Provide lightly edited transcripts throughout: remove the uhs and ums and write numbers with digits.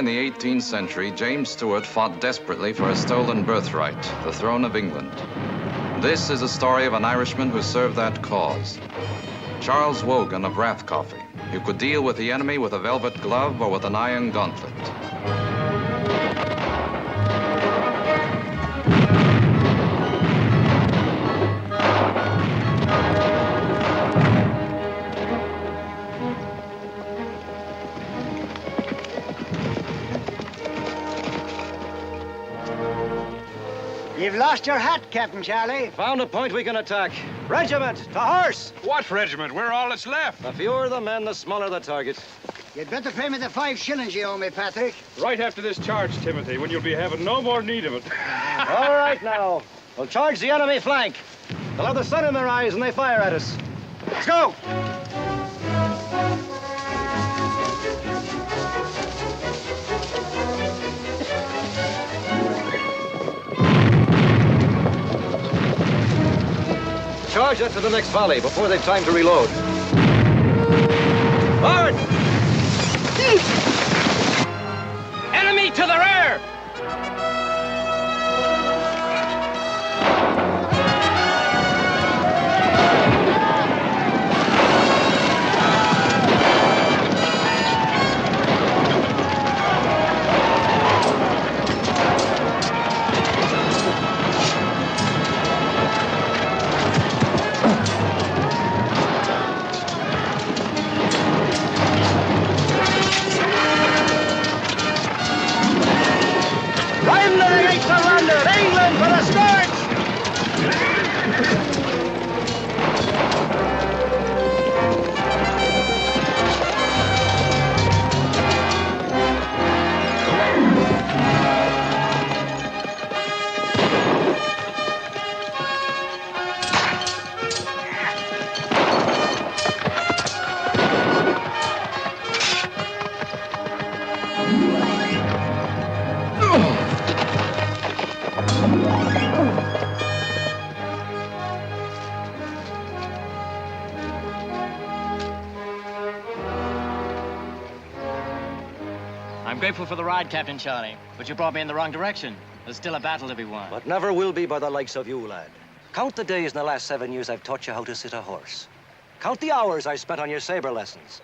in the 18th century, James Stuart fought desperately for his stolen birthright, the throne of England. This is a story of an Irishman who served that cause. Charles Wogan of Rathcoffey, who could deal with the enemy with a velvet glove or with an iron gauntlet. You've lost your hat, Captain Charlie. Found a point we can attack. Regiment, to horse! What regiment? We're all that's left. The fewer the men, the smaller the target. You'd better pay me the 5 shillings you owe me, Patrick. Right after this charge, Timothy, when you'll be having no more need of it. All right, now. We'll charge the enemy flank. They'll have the sun in their eyes when they fire at us. Let's go! Charge into the next volley before they've time to reload. Forward! Enemy to the rear! England for the scourge! I'm grateful for the ride, Captain Charlie, but you brought me in the wrong direction. There's still a battle to be won. But never will be by the likes of you, lad. Count the days in the last 7 years I've taught you how to sit a horse. Count the hours I spent on your saber lessons.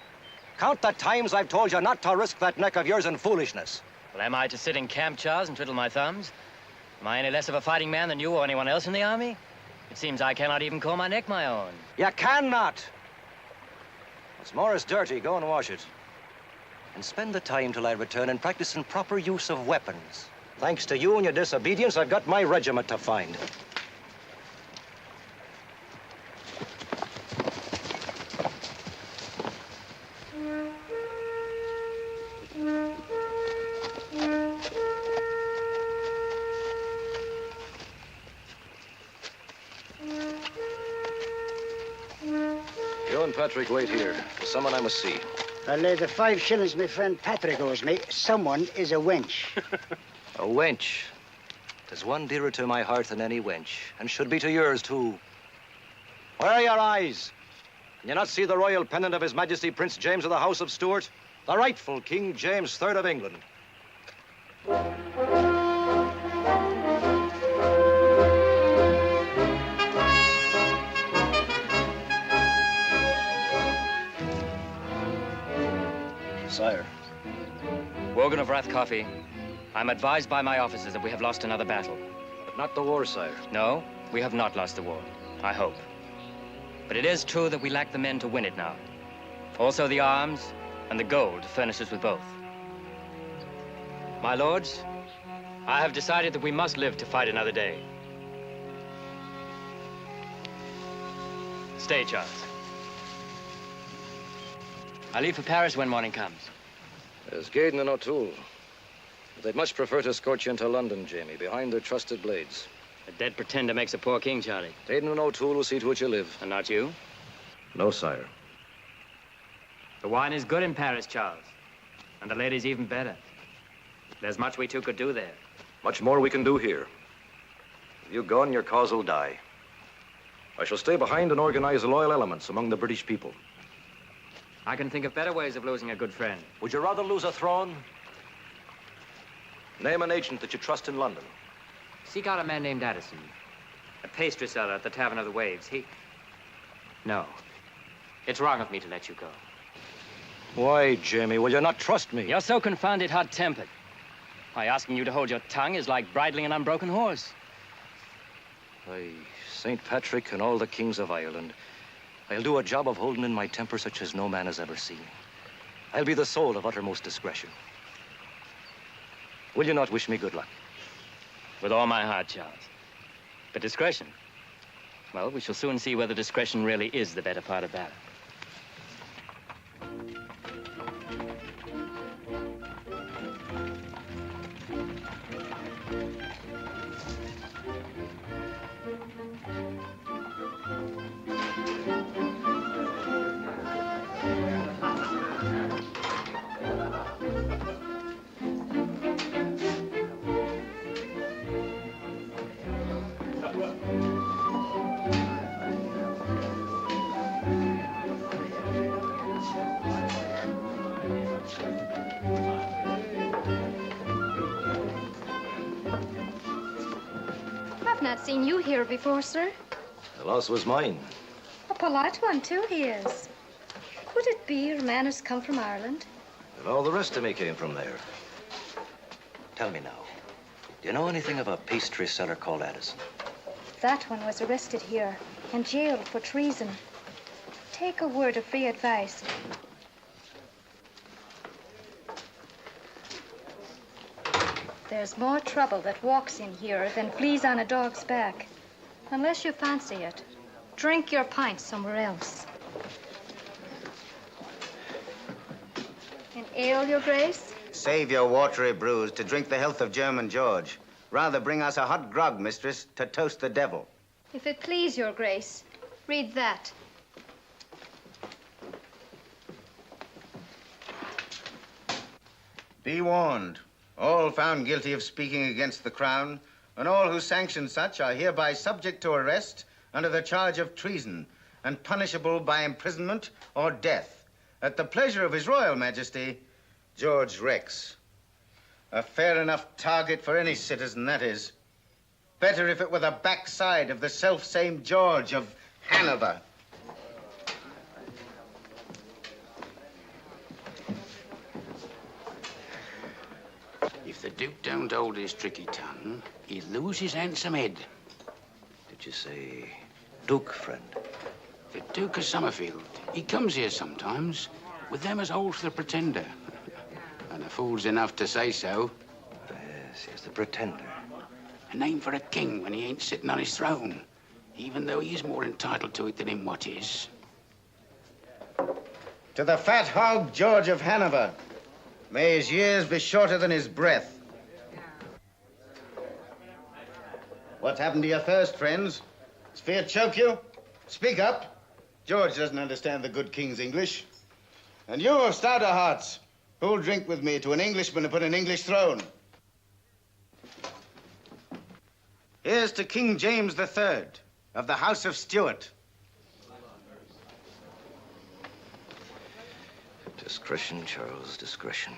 Count the times I've told you not to risk that neck of yours in foolishness. Well, am I to sit in camp, Charles, and twiddle my thumbs? Am I any less of a fighting man than you or anyone else in the army? It seems I cannot even call my neck my own. You cannot. What's more is dirty. Go and wash it. And spend the time till I return and practice in proper use of weapons. Thanks to you and your disobedience, I've got my regiment to find. You and Patrick wait here. There's someone I must see. I'll lay the 5 shillings my friend Patrick owes me. Someone is a wench. A wench. There's one dearer to my heart than any wench, and should be to yours, too. Where are your eyes? Can you not see the royal pennant of His Majesty Prince James of the House of Stuart? The rightful King James III of England. Sire. Wogan of Rathcoffey, I'm advised by my officers that we have lost another battle. But not the war, sire. No, we have not lost the war, I hope. But it is true that we lack the men to win it now. Also the arms and the gold to furnish us with both. My lords, I have decided that we must live to fight another day. Stay, Charles. I leave for Paris when morning comes. There's Gaydon and O'Toole. But they'd much prefer to escort you into London, Jamie, behind their trusted blades. A dead pretender makes a poor king, Charlie. Gaydon and O'Toole will see to it you live. And not you? No, sire. The wine is good in Paris, Charles. And the ladies even better. There's much we two could do there. Much more we can do here. If you go, and your cause will die. I shall stay behind and organize loyal elements among the British people. I can think of better ways of losing a good friend. Would you rather lose a throne Name an agent that you trust in London. Seek out a man named Addison, a pastry seller at the Tavern of the Waves. No. It's wrong of me to let you go. Why, Jamie, will you not trust me? You're so confounded hot-tempered. Why, asking you to hold your tongue is like bridling an unbroken horse. By St. Patrick and all the kings of Ireland, I'll do a job of holding in my temper such as no man has ever seen. I'll be the soul of uttermost discretion. Will you not wish me good luck? With all my heart, Charles. But discretion? Well, we shall soon see whether discretion really is the better part of valor. I've not seen you here before, sir. The loss was mine. A polite one, too, he is. Could it be your man has come from Ireland? And all the rest of me came from there. Tell me now, do you know anything of a pastry seller called Addison? That one was arrested here and jailed for treason. Take a word of free advice. There's more trouble that walks in here than fleas on a dog's back. Unless you fancy it, drink your pint somewhere else. An ale, your grace? Save your watery brews to drink the health of German George. Rather bring us a hot grog, mistress, to toast the devil. If it please your grace, read that. Be warned. All found guilty of speaking against the crown, and all who sanction such are hereby subject to arrest under the charge of treason, and punishable by imprisonment or death, at the pleasure of His Royal Majesty, George Rex. A fair enough target for any citizen, that is. Better if it were the backside of the self-same George of Hanover. If the Duke don't hold his tricky tongue, he'll lose his handsome head. Did you say Duke, friend? The Duke of Summerfield, he comes here sometimes with them as holds the Pretender. And the fool's enough to say so. Yes, the Pretender. A name for a king when he ain't sitting on his throne, even though he is more entitled to it than him what is. To the fat hog George of Hanover. May his years be shorter than his breath. What's happened to your thirst, friends? Does fear choke you? Speak up. George doesn't understand the good king's English. And you of stouter hearts, who'll drink with me to an Englishman upon an English throne? Here's to King James III of the House of Stuart. Discretion, Charles, discretion.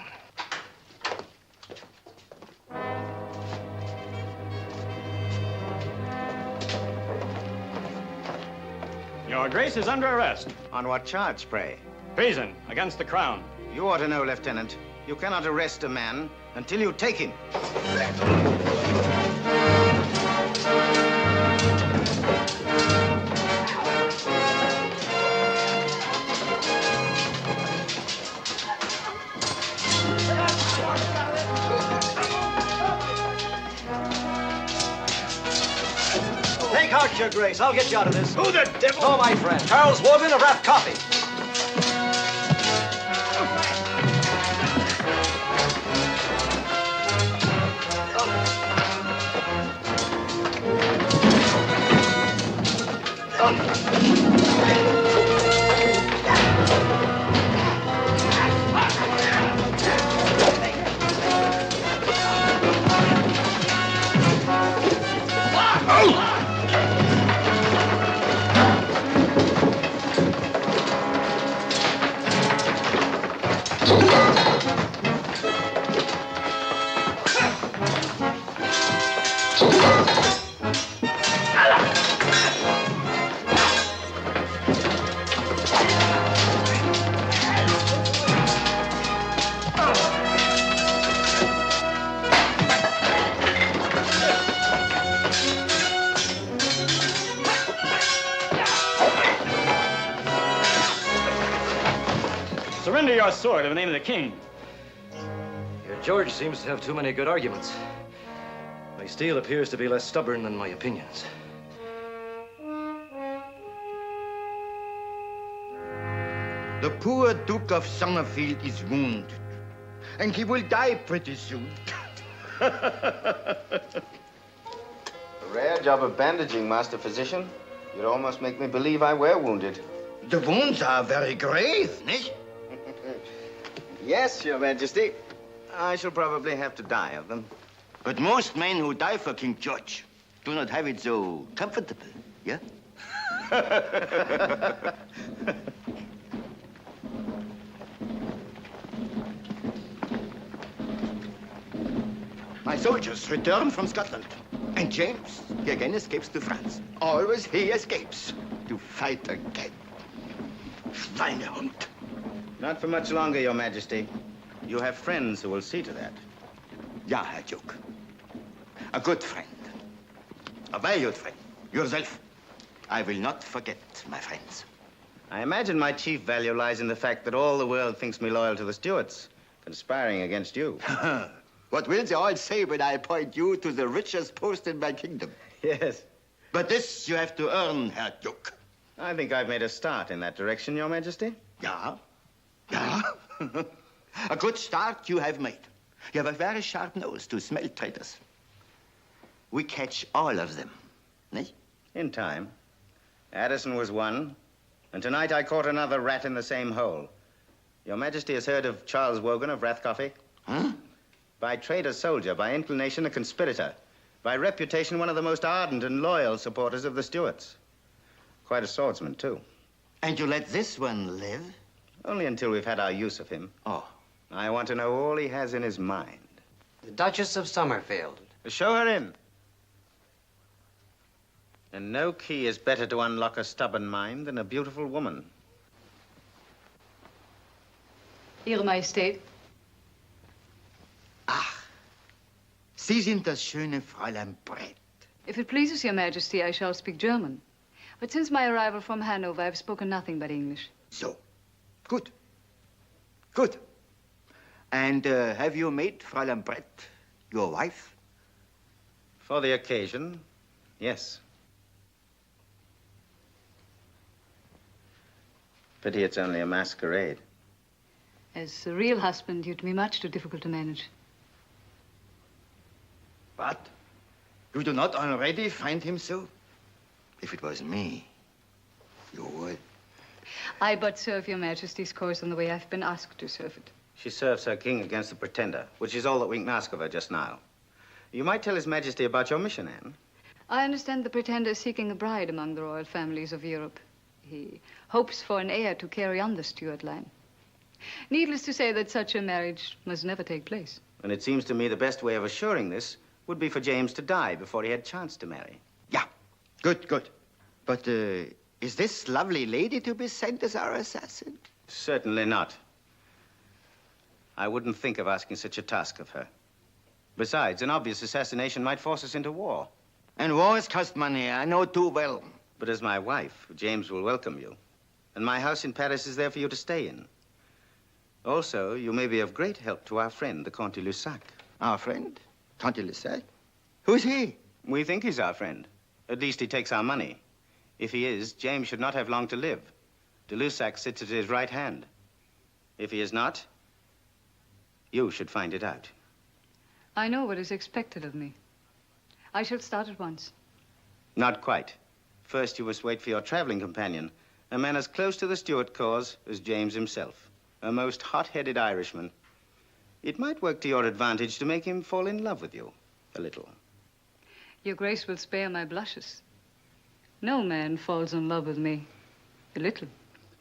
Your Grace is under arrest. On what charge, pray? Treason against the crown. You ought to know, Lieutenant. You cannot arrest a man until you take him. Take heart, Your Grace. I'll get you out of this. Who the devil? Oh, my friend, Charles Wogan of Rath Coffee. Surrender your sword in the name of the king. Your George seems to have too many good arguments. My steel appears to be less stubborn than my opinions. The poor Duke of Summerfield is wounded, and he will die pretty soon. A rare job of bandaging, Master Physician. You'd almost make me believe I were wounded. The wounds are very grave, nicht? Yes, Your Majesty. I shall probably have to die of them. But most men who die for King George do not have it so comfortable, yeah? My soldiers return from Scotland, and James, he again escapes to France. Always he escapes to fight again. Schweinehund. Not for much longer, Your Majesty. You have friends who will see to that. Ja, Herr Duke. A good friend. A valued friend. Yourself. I will not forget my friends. I imagine my chief value lies in the fact that all the world thinks me loyal to the Stuarts, conspiring against you. What will they all say when I appoint you to the richest post in my kingdom? Yes. But this you have to earn, Herr Duke. I think I've made a start in that direction, Your Majesty. Ja. Ja. A good start you have made. You have a very sharp nose to smell traitors. We catch all of them, nicht? In time. Addison was one, and tonight I caught another rat in the same hole. Your Majesty has heard of Charles Wogan of Rathcoffey? Huh? By trade a soldier, by inclination a conspirator, by reputation one of the most ardent and loyal supporters of the Stuarts. Quite a swordsman, too. And you let this one live? Only until we've had our use of him. Oh. I want to know all he has in his mind. The Duchess of Summerfield. Show her in. And no key is better to unlock a stubborn mind than a beautiful woman. Ihre Majestät. Ach, Sie sind das schöne Fräulein Brett. If it pleases Your Majesty, I shall speak German. But since my arrival from Hanover, I've spoken nothing but English. So, good. Good. And have you made Fräulein Brett your wife? For the occasion, yes. Pity it's only a masquerade. As a real husband, you'd be much too difficult to manage. What? You do not already find him so? If it was me, you would. I but serve Your Majesty's cause in the way I've been asked to serve it. She serves her king against the Pretender, which is all that we can ask of her just now. You might tell His Majesty about your mission, Anne. I understand the Pretender is seeking a bride among the royal families of Europe. He hopes for an heir to carry on the Stuart line. Needless to say that such a marriage must never take place. And it seems to me the best way of assuring this would be for James to die before he had chance to marry. Yeah, good, good. But is this lovely lady to be sent as our assassin? Certainly not. I wouldn't think of asking such a task of her. Besides, an obvious assassination might force us into war. And wars cost money, I know too well. But as my wife, James will welcome you. And my house in Paris is there for you to stay in. Also, you may be of great help to our friend, the Comte de Lussac. Our friend? Comte de Lussac? Who's he? We think he's our friend. At least he takes our money. If he is, James should not have long to live. De Lussac sits at his right hand. If he is not, you should find it out. I know what is expected of me. I shall start at once. Not quite. First, you must wait for your traveling companion, a man as close to the Stuart cause as James himself, a most hot-headed Irishman. It might work to your advantage to make him fall in love with you, a little. Your Grace will spare my blushes. No man falls in love with me, a little.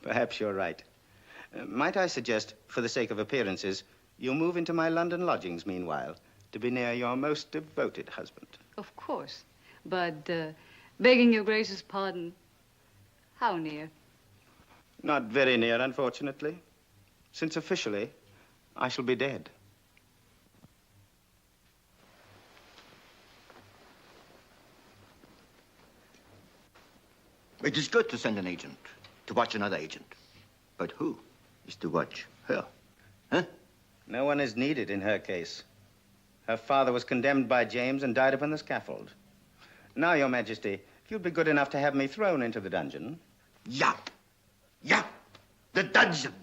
Perhaps you're right. Might I suggest, for the sake of appearances, you move into my London lodgings meanwhile, to be near your most devoted husband. Of course. But, begging Your Grace's pardon, how near? Not very near, unfortunately, since officially, I shall be dead. It is good to send an agent to watch another agent. But who is to watch Her? Huh? No one is needed in her case. Her father was condemned by James and died upon the scaffold. Now, Your Majesty, if you'd be good enough to have me thrown into the dungeon. Yeah. Yeah. The dungeon.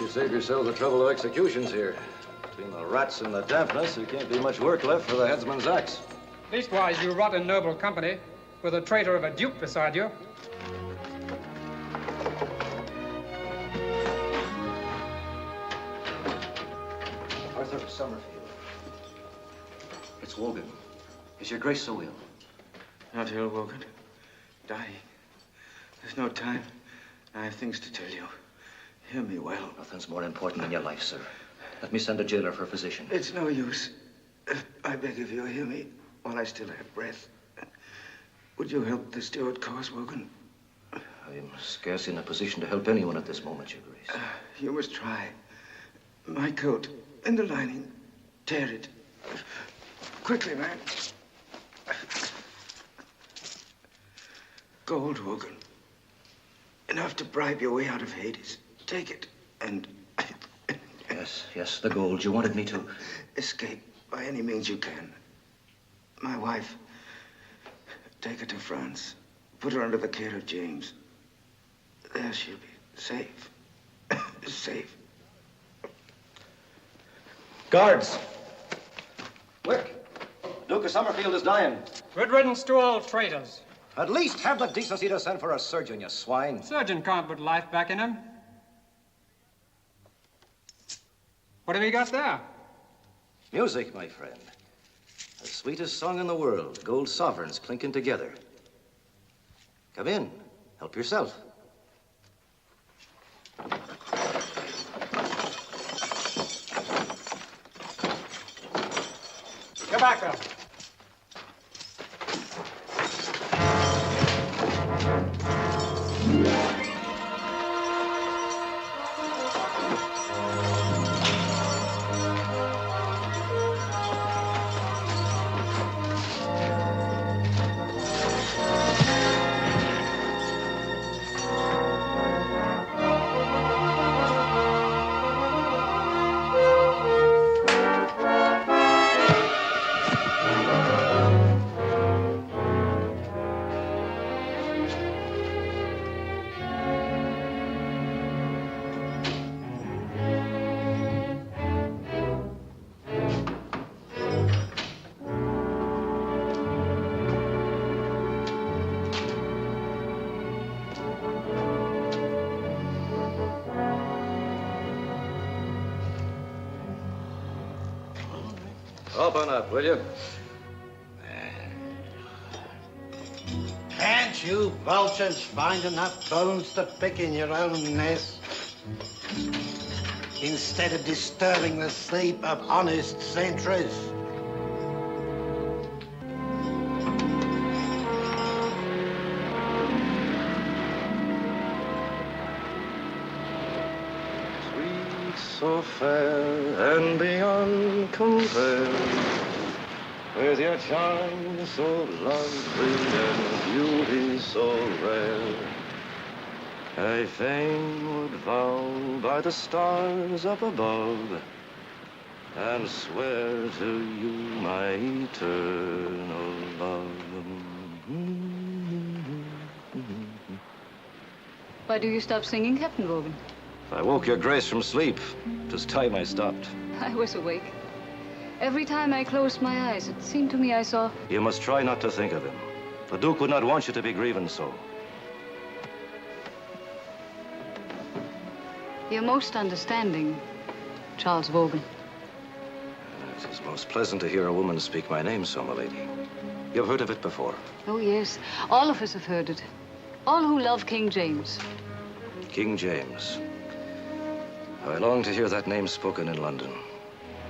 You save yourself the trouble of executions here. Between the rats and the dampness, there can't be much work left for the headsman's axe. Leastwise, you rot in noble company, with a traitor of a duke beside you. Arthur Summerfield. It's Wogan. Is your grace so ill? Not ill, Wogan. Dying. There's no time. I have things to tell you. Hear me well. Nothing's more important than your life, sir. Let me send a jailer for a physician. It's no use. I beg of you, hear me while I still have breath. Would you help the Stuart cause, Wogan? I am scarce in a position to help anyone at this moment, your grace. You must try. My coat and the lining. Tear it. Quickly, man. Gold, Wogan. Enough to bribe your way out of Hades. Take it, and... Yes, the gold. You wanted me to... Escape by any means you can. My wife, take her to France. Put her under the care of James. There she'll be safe. Safe. Guards! Quick! Duke of Summerfield is dying. Good riddance to all traitors. At least have the decency to send for a surgeon, you swine. Surgeon can't put life back in him. What have you got there? Music, my friend. The sweetest song in the world. Gold sovereigns clinking together. Come in. Help yourself. Get back there. Open up, will you? Can't you vultures find enough bones to pick in your own nest? Instead of disturbing the sleep of honest sentries. So fair and beyond compare, with your charm so lovely and beauty so rare, I fain would vow by the stars up above and swear to you my eternal love. Why do you stop singing, Captain Wogan? I woke your grace from sleep. It was time I stopped. I was awake. Every time I closed my eyes, it seemed to me I saw... You must try not to think of him. The Duke would not want you to be grieving so. You're most understanding, Charles Wogan. It is most pleasant to hear a woman speak my name so, my lady. You've heard of it before. Oh, yes. All of us have heard it. All who love King James. King James. I long to hear that name spoken in London.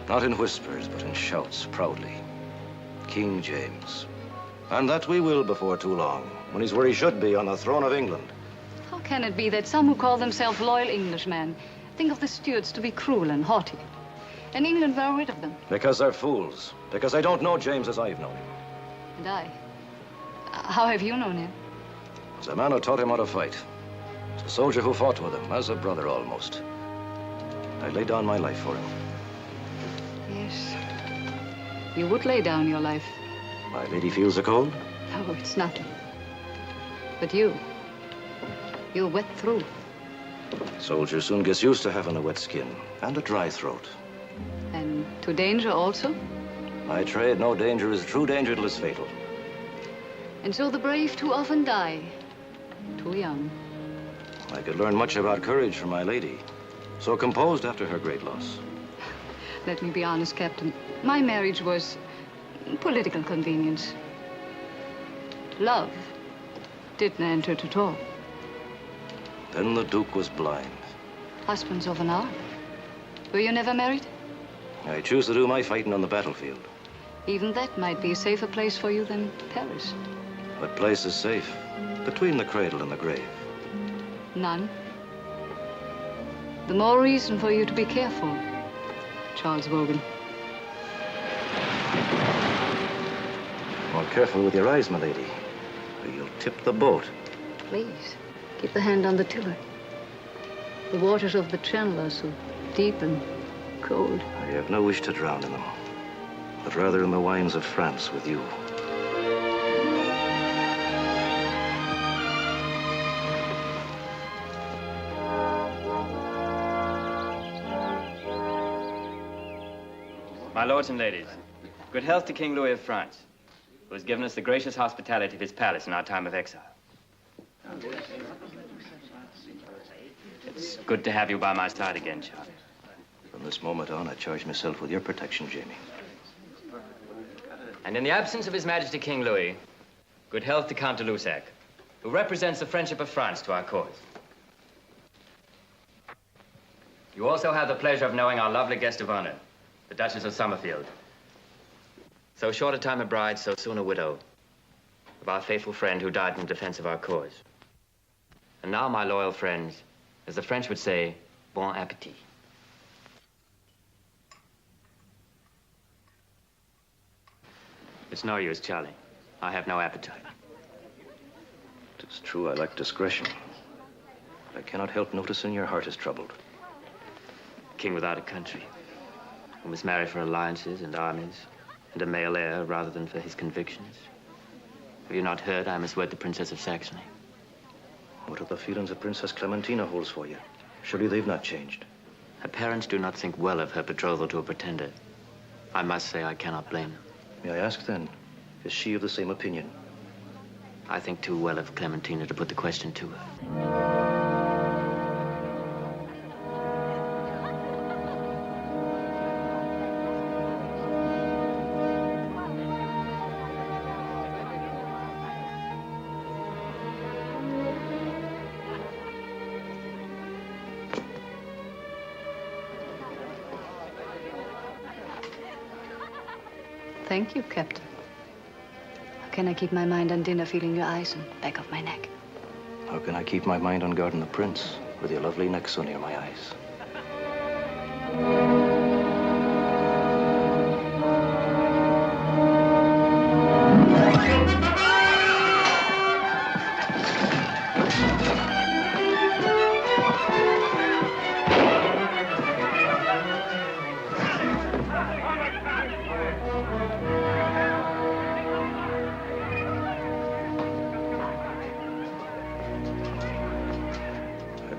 Not in whispers, but in shouts, proudly. King James. And that we will before too long, when he's where he should be, on the throne of England. How can it be that some who call themselves loyal Englishmen think of the Stuarts to be cruel and haughty, and England were rid of them? Because they're fools. Because they don't know James as I've known him. And I? How have you known him? As a man who taught him how to fight. As a soldier who fought with him, as a brother almost. I laid down my life for him. Yes. You would lay down your life. My lady feels the cold? Oh, it's nothing. But you're wet through. Soldier soon gets used to having a wet skin and a dry throat. And to danger also? My trade, no danger is true danger till it's fatal. And so the brave too often die, too young. I could learn much about courage from my lady. So composed after her great loss. Let me be honest, Captain. My marriage was political convenience. Love didn't enter it at all. Then the Duke was blind. Husbands of an hour. Were you never married? I choose to do my fighting on the battlefield. Even that might be a safer place for you than Paris. What place is safe? Between the cradle and the grave. None. The more reason for you to be careful, Charles Wogan. More careful with your eyes, my lady, or you'll tip the boat. Please, keep the hand on the tiller. The waters of the Channel are so deep and cold. I have no wish to drown in them, but rather in the wines of France with you. My lords and ladies, good health to King Louis of France, who has given us the gracious hospitality of his palace in our time of exile. It's good to have you by my side again, Charlie. From this moment on, I charge myself with your protection, Jamie. And in the absence of His Majesty King Louis, good health to Count de Lusac, who represents the friendship of France to our cause. You also have the pleasure of knowing our lovely guest of honor, the Duchess of Summerfield. So short a time a bride, so soon a widow, of our faithful friend who died in defense of our cause. And now, my loyal friends, as the French would say, bon appetit. It's no use, Charlie. I have no appetite. It's true I lack discretion. I cannot help noticing your heart is troubled. King without a country, who must marry for alliances and armies, and a male heir rather than for his convictions. Have you not heard I must wed the Princess of Saxony? What are the feelings that Princess Clementina holds for you? Surely they've not changed. Her parents do not think well of her betrothal to a pretender. I must say I cannot blame them. May I ask then, is she of the same opinion? I think too well of Clementina to put the question to her. Thank you, Captain. How can I keep my mind on dinner feeling your eyes and back of my neck? How can I keep my mind on guarding the prince with your lovely neck so near my eyes?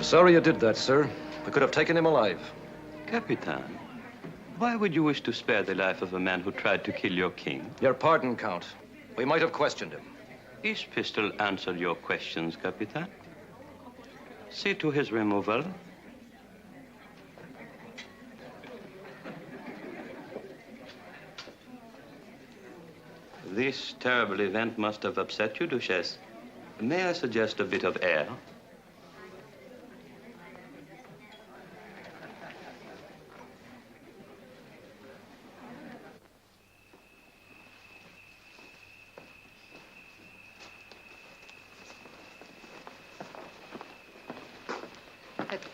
Sorry you did that, sir. We could have taken him alive. Capitan, why would you wish to spare the life of a man who tried to kill your king? Your pardon, Count. We might have questioned him. His pistol answered your questions, Capitan. See to his removal. This terrible event must have upset you, Duchess. May I suggest a bit of air?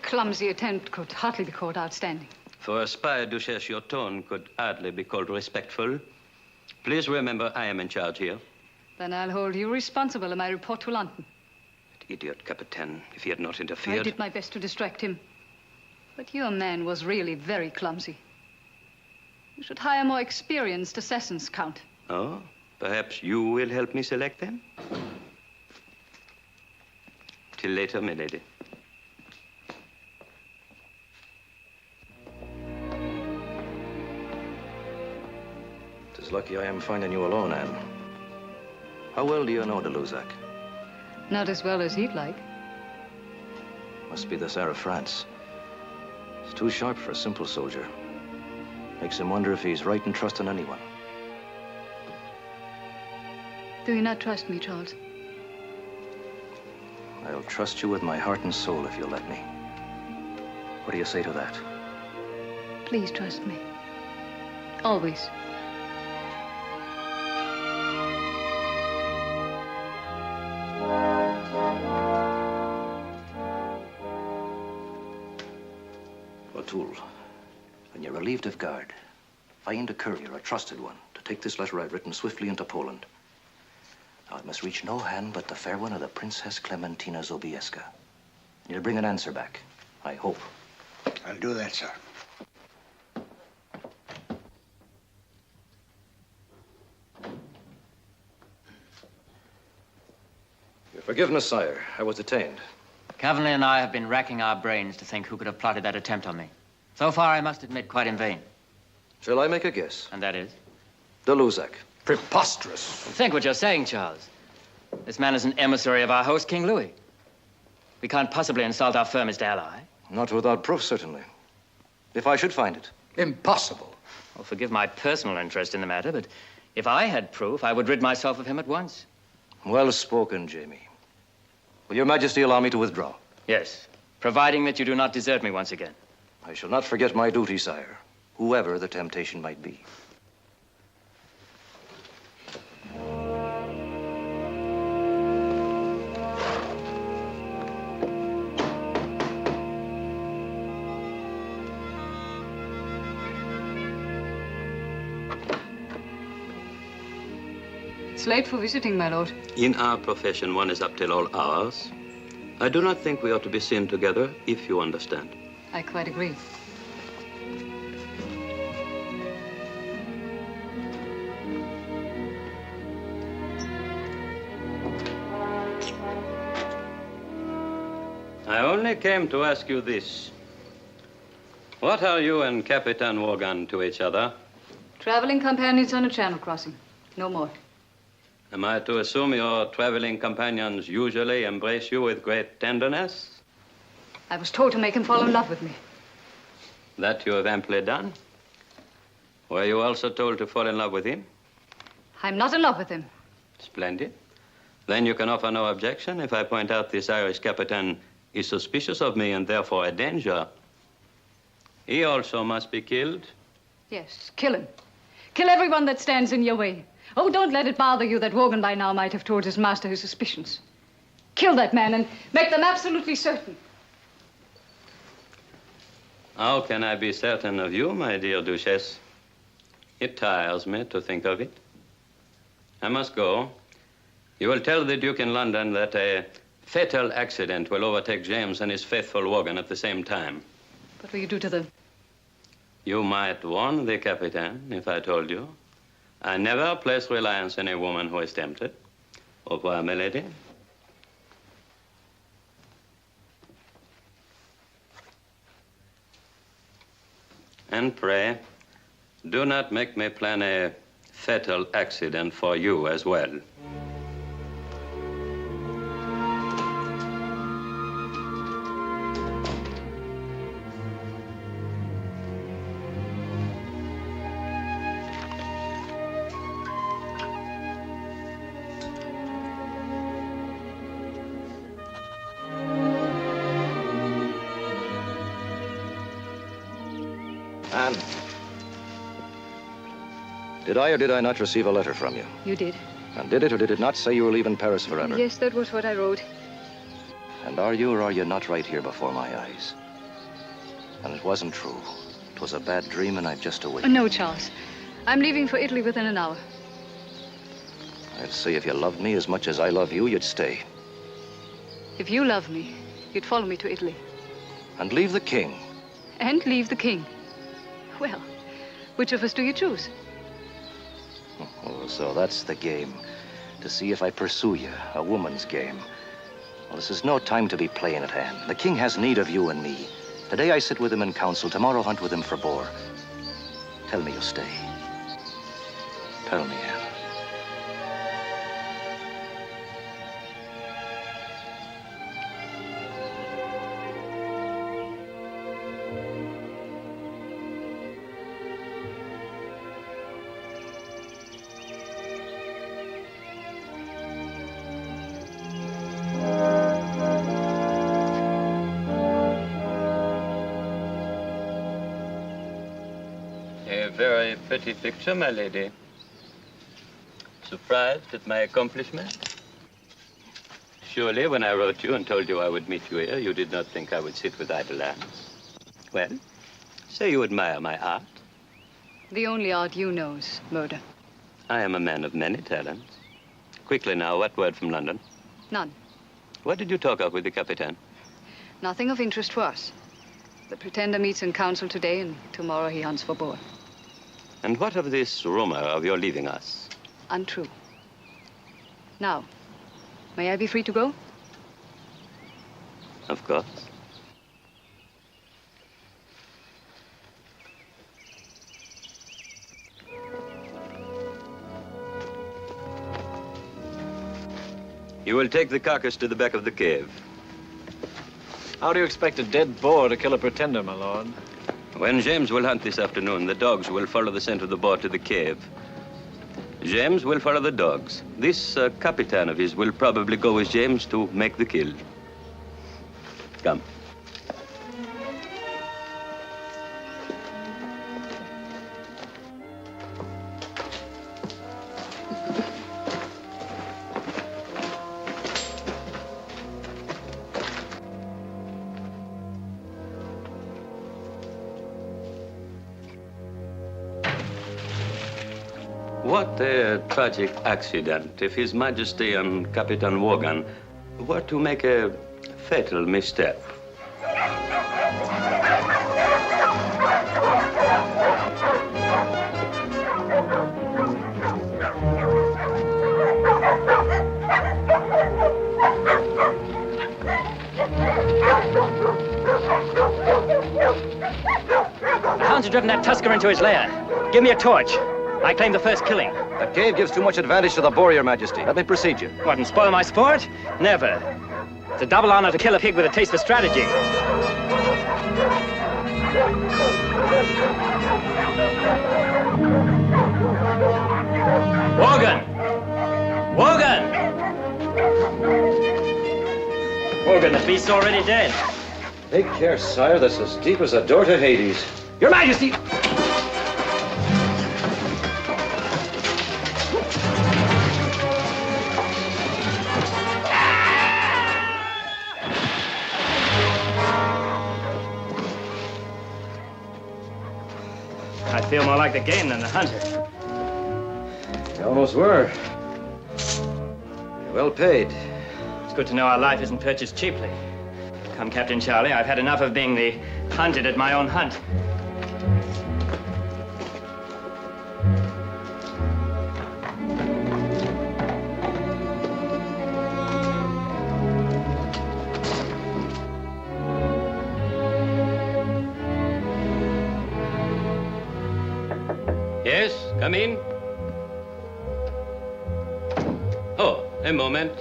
clumsy attempt could hardly be called outstanding. For a spy, Duchess, your tone could hardly be called respectful. Please remember, I am in charge here. Then I'll hold you responsible in my report to London. That idiot Capitaine, if he had not interfered... I did my best to distract him. But your man was really very clumsy. You should hire more experienced assassins, Count. Oh, perhaps you will help me select them? Till later, milady. It's lucky I am finding you alone, Anne. How well do you know de Lusac? Not as well as he'd like. Must be the Tsar of France. He's too sharp for a simple soldier. Makes him wonder if he's right in trusting anyone. Do you not trust me, Charles? I'll trust you with my heart and soul if you'll let me. What do you say to that? Please trust me. Always. O'Toole, when you're relieved of guard, find a courier, a trusted one, to take this letter I've written swiftly into Poland. Now, it must reach no hand but the fair one of the Princess Clementina Sobieska. You'll bring an answer back, I hope. I'll do that, sir. Your forgiveness, sire. I was detained. Cavalry and I have been racking our brains to think who could have plotted that attempt on me. So far, I must admit, quite in vain. Shall I make a guess? And that is? De Lusac. Preposterous. Think what you're saying, Charles. This man is an emissary of our host, King Louis. We can't possibly insult our firmest ally. Not without proof, certainly. If I should find it. Impossible. Well, forgive my personal interest in the matter, but if I had proof, I would rid myself of him at once. Well spoken, Jamie. Will Your Majesty allow me to withdraw? Yes, providing that you do not desert me once again. I shall not forget my duty, sire, whoever the temptation might be. It's late for visiting, my lord. In our profession, one is up till all hours. I do not think we ought to be seen together, if you understand. I quite agree. I only came to ask you this. What are you and Captain Wogan to each other? Traveling companions on a channel crossing. No more. Am I to assume your traveling companions usually embrace you with great tenderness? I was told to make him fall in love with me. That you have amply done. Were you also told to fall in love with him? I'm not in love with him. Splendid. Then you can offer no objection if I point out this Irish captain is suspicious of me and therefore a danger. He also must be killed. Yes, kill him. Kill everyone that stands in your way. Oh, don't let it bother you that Wogan by now might have told his master his suspicions. Kill that man and make them absolutely certain. How can I be certain of you, my dear Duchess? It tires me to think of it. I must go. You will tell the Duke in London that a fatal accident will overtake James and his faithful Wogan at the same time. What will you do to them? You might warn the Captain if I told you. I never place reliance in a woman who is tempted. Au revoir, milady. And pray, do not make me plan a fatal accident for you as well. Anne, did I or did I not receive a letter from you? You did. And did it or did it not say you were leaving Paris forever? Yes, that was what I wrote. And are you or are you not right here before my eyes? And it wasn't true. It was a bad dream, and I've just awakened. No, Charles. I'm leaving for Italy within an hour. I'd say if you loved me as much as I love you, you'd stay. If you love me, you'd follow me to Italy. And leave the king. And leave the king. Well, which of us do you choose? Oh, so that's the game. To see if I pursue you, a woman's game. Well, this is no time to be playing at hand. The king has need of you and me. Today I sit with him in council, tomorrow hunt with him for boar. Tell me you'll stay. Tell me, Anne. Very pretty picture, my lady. Surprised at my accomplishment? Surely, when I wrote you and told you I would meet you here, you did not think I would sit with idle hands. Well, say you admire my art. The only art you know is murder. I am a man of many talents. Quickly now, what word from London? None. What did you talk of with the Capitan? Nothing of interest to us. The pretender meets in council today, and tomorrow he hunts for boar. And what of this rumor of your leaving us? Untrue. Now, may I be free to go? Of course. You will take the carcass to the back of the cave. How do you expect a dead boar to kill a pretender, my lord? When James will hunt this afternoon, the dogs will follow the scent of the boar to the cave. James will follow the dogs. This Capitan of his will probably go with James to make the kill. Come. What a tragic accident if His Majesty and Captain Wogan were to make a fatal misstep. The hounds have driven that tusker into his lair. Give me a torch. I claim the first killing. That cave gives too much advantage to the boar, Your Majesty. Let me precede you. What, and spoil my sport? Never. It's a double honor to kill a pig with a taste for strategy. Wogan! Wogan! Wogan, the beast's already dead. Take care, sire. That's as deep as a door to Hades. Your Majesty! I feel more like the game than the hunter. You almost were. You're well paid. It's good to know our life isn't purchased cheaply. Come, Captain Charlie, I've had enough of being the hunted at my own hunt. Yes, come in. Oh, a moment.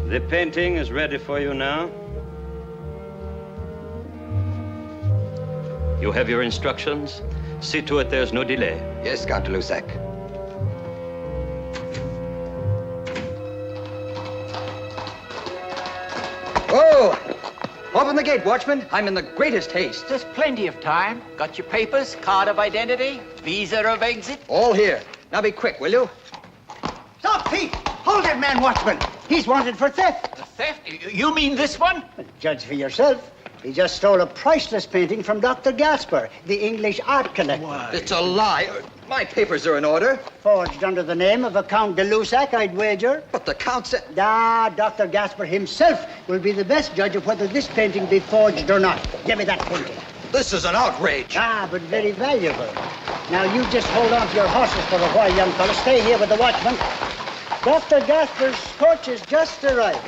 The painting is ready for you now. You have your instructions. See to it there's no delay. Yes, Count Lussac. Whoa! Open the gate, watchman. I'm in the greatest haste. There's plenty of time. Got your papers, card of identity, visa of exit? All here. Now be quick, will you? Stop, Pete! Hold that man, watchman! He's wanted for theft. Theft? You mean this one? Judge for yourself. He just stole a priceless painting from Dr. Gasper, the English art collector. What? It's a lie. My papers are in order. Forged under the name of a Count de Lusac, I'd wager. But the Count said... Dr. Gasper himself will be the best judge of whether this painting be forged or not. Give me that painting. This is an outrage. But very valuable. Now, you just hold on to your horses for a while, young fellow. Stay here with the watchman. Dr. Gasper's coach is just arriving.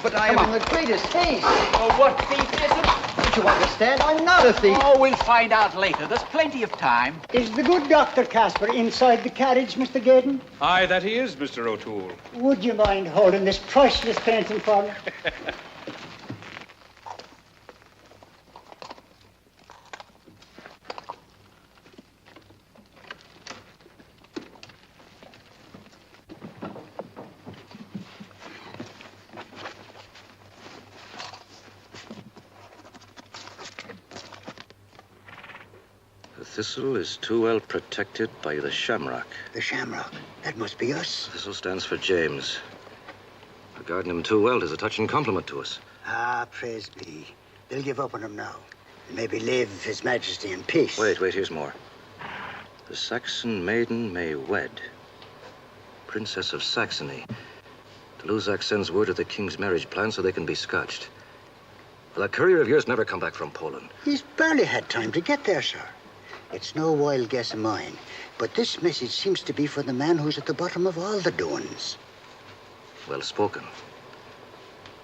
But I am in the greatest haste. Oh, what thief is it? Don't you understand? I'm not a thief. Oh, we'll find out later. There's plenty of time. Is the good Dr. Gasper inside the carriage, Mr. Gaydon? Aye, that he is, Mr. O'Toole. Would you mind holding this priceless painting for me? The thistle is too well protected by the shamrock. The shamrock? That must be us. Thistle stands for James. Regarding him too well is a touching compliment to us. Praise be. They'll give up on him now. And maybe leave His Majesty in peace. Wait, here's more. The Saxon maiden may wed. Princess of Saxony. De Lusac sends word of the king's marriage plan so they can be scotched. Well, that courier of yours never come back from Poland. He's barely had time to get there, sir. It's no wild guess of mine, but this message seems to be for the man who's at the bottom of all the doings. Well spoken.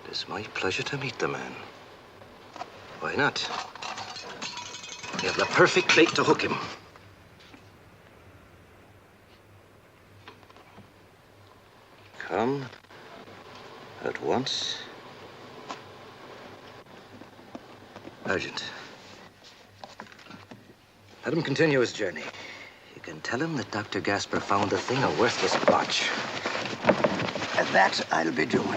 It is my pleasure to meet the man. Why not? We have the perfect bait to hook him. Come at once. Urgent. Let him continue his journey. You can tell him that Dr. Gasper found the thing a worthless botch. That I'll be doing.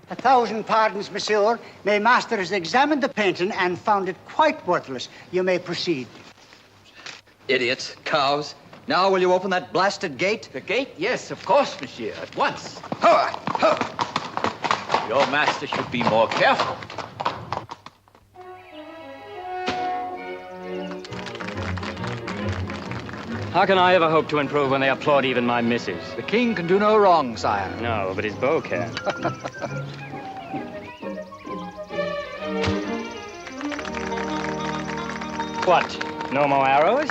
1,000 pardons, monsieur. My master has examined the painting and found it quite worthless. You may proceed. Idiots, cows. Now will you open that blasted gate? The gate? Yes, of course, monsieur. At once. Your master should be more careful. How can I ever hope to improve when they applaud even my missus? The king can do no wrong, sire. No, but his beau can. What? No more arrows?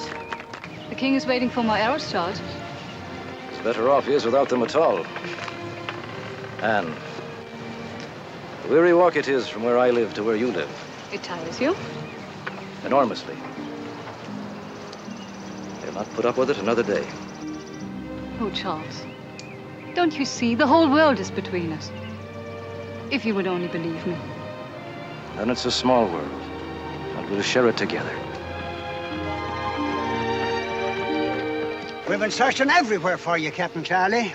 The king is waiting for more arrows, Charles. It's better off he is without them at all. Anne, a weary walk it is from where I live to where you live. It tires you? Enormously. I'll not put up with it another day. Oh, Charles. Don't you see? The whole world is between us. If you would only believe me. Then it's a small world, and we'll share it together. We've been searching everywhere for you, Captain Charlie.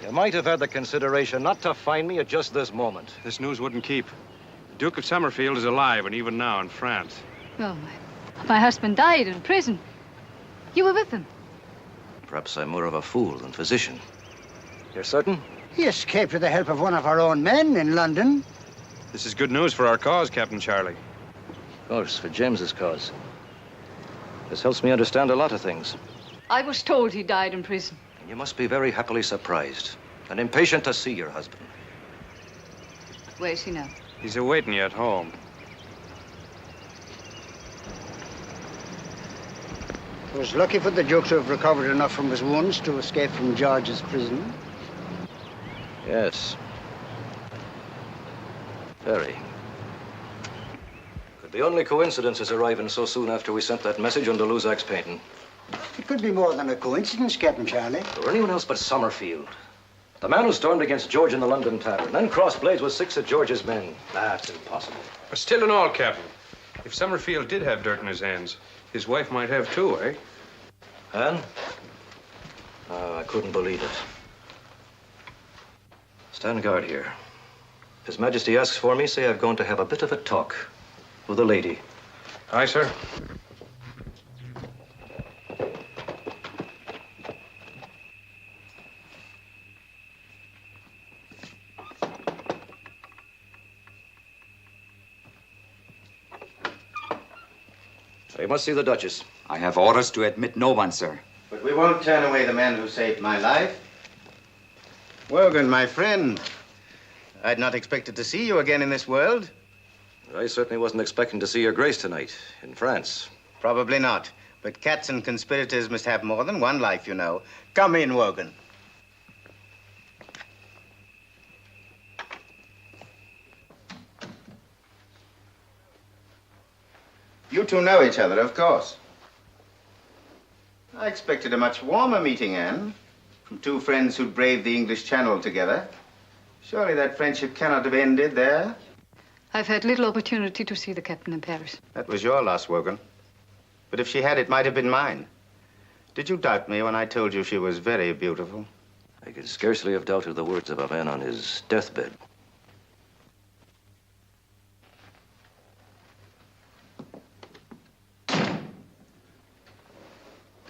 You might have had the consideration not to find me at just this moment. This news wouldn't keep. The Duke of Summerfield is alive, and even now in France. Oh, my husband died in prison. You were with him. Perhaps I'm more of a fool than physician. You're certain? He escaped with the help of one of our own men in London. This is good news for our cause, Captain Charlie. Of course, for James's cause. This helps me understand a lot of things. I was told he died in prison. And you must be very happily surprised and impatient to see your husband. Where is he now? He's awaiting you at home. It was lucky for the Duke to have recovered enough from his wounds to escape from George's prison. Yes. Very. Could be only coincidence his arriving so soon after we sent that message on de Lusac's painting. It could be more than a coincidence, Captain Charlie. Or anyone else but Summerfield. The man who stormed against George in the London tavern, then crossed blades with 6 of George's men. That's impossible. But still in all, Captain, if Summerfield did have dirt in his hands, his wife might have too, eh? Anne? Oh, I couldn't believe it. Stand guard here. His Majesty asks for me, say I've gone to have a bit of a talk with a lady Aye, sir. You must see the Duchess. I have orders to admit no one, sir. But we won't turn away the man who saved my life. Wogan, my friend. I'd not expected to see you again in this world. I certainly wasn't expecting to see your grace tonight in France. Probably not. But cats and conspirators must have more than one life, you know. Come in, Wogan. You two know each other, of course. I expected a much warmer meeting, Anne, from two friends who'd braved the English Channel together. Surely that friendship cannot have ended there? I've had little opportunity to see the captain in Paris. That was your loss, Wogan. But if she had, it might have been mine. Did you doubt me when I told you she was very beautiful? I could scarcely have doubted the words of a man on his deathbed.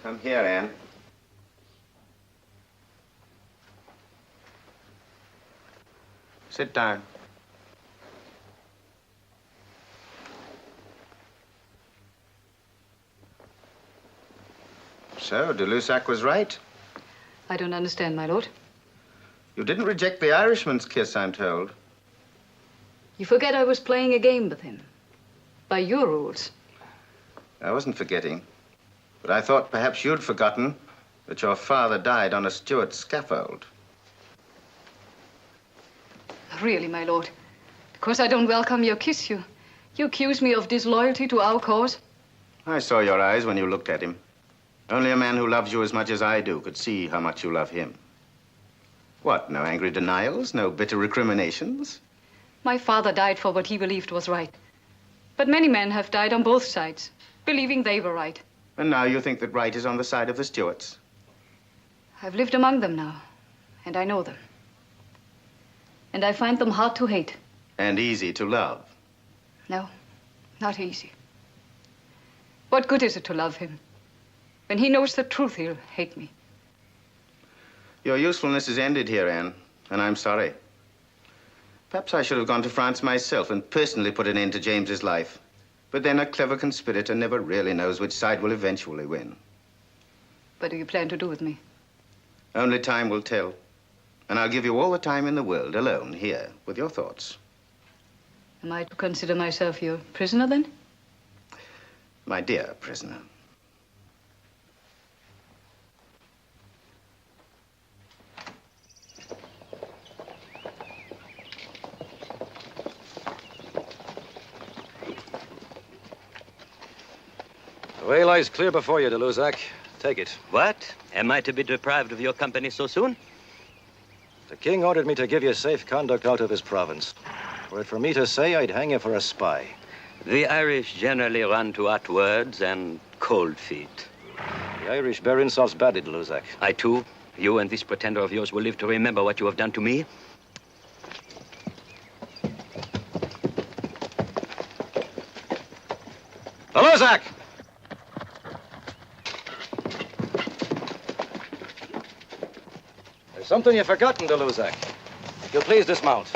Come here, Anne. Sit down. So, de Lussac was right. I don't understand, my lord. You didn't reject the Irishman's kiss, I'm told. You forget I was playing a game with him. By your rules. I wasn't forgetting. But I thought perhaps you'd forgotten that your father died on a Stuart scaffold. Really, my lord. Because I don't welcome your kiss, you accuse me of disloyalty to our cause? I saw your eyes when you looked at him. Only a man who loves you as much as I do could see how much you love him. What, no angry denials, no bitter recriminations? My father died for what he believed was right. But many men have died on both sides, believing they were right. And now you think that right is on the side of the Stuarts? I've lived among them now, and I know them. And I find them hard to hate. And easy to love. No, not easy. What good is it to love him? When he knows the truth, he'll hate me. Your usefulness is ended here, Anne, and I'm sorry. Perhaps I should have gone to France myself and personally put an end to James's life. But then a clever conspirator never really knows which side will eventually win. What do you plan to do with me? Only time will tell. And I'll give you all the time in the world, alone, here, with your thoughts. Am I to consider myself your prisoner, then? My dear prisoner. The way lies clear before you, de Lussac. Take it. What? Am I to be deprived of your company so soon? The king ordered me to give you safe conduct out of his province. Were it for me to say, I'd hang you for a spy. The Irish generally run to hot words and cold feet. The Irish bear insults badly, de Lussac. I, too. You and this pretender of yours will live to remember what you have done to me. De Lussac! There's something you've forgotten, de Lussac. If you'll please dismount.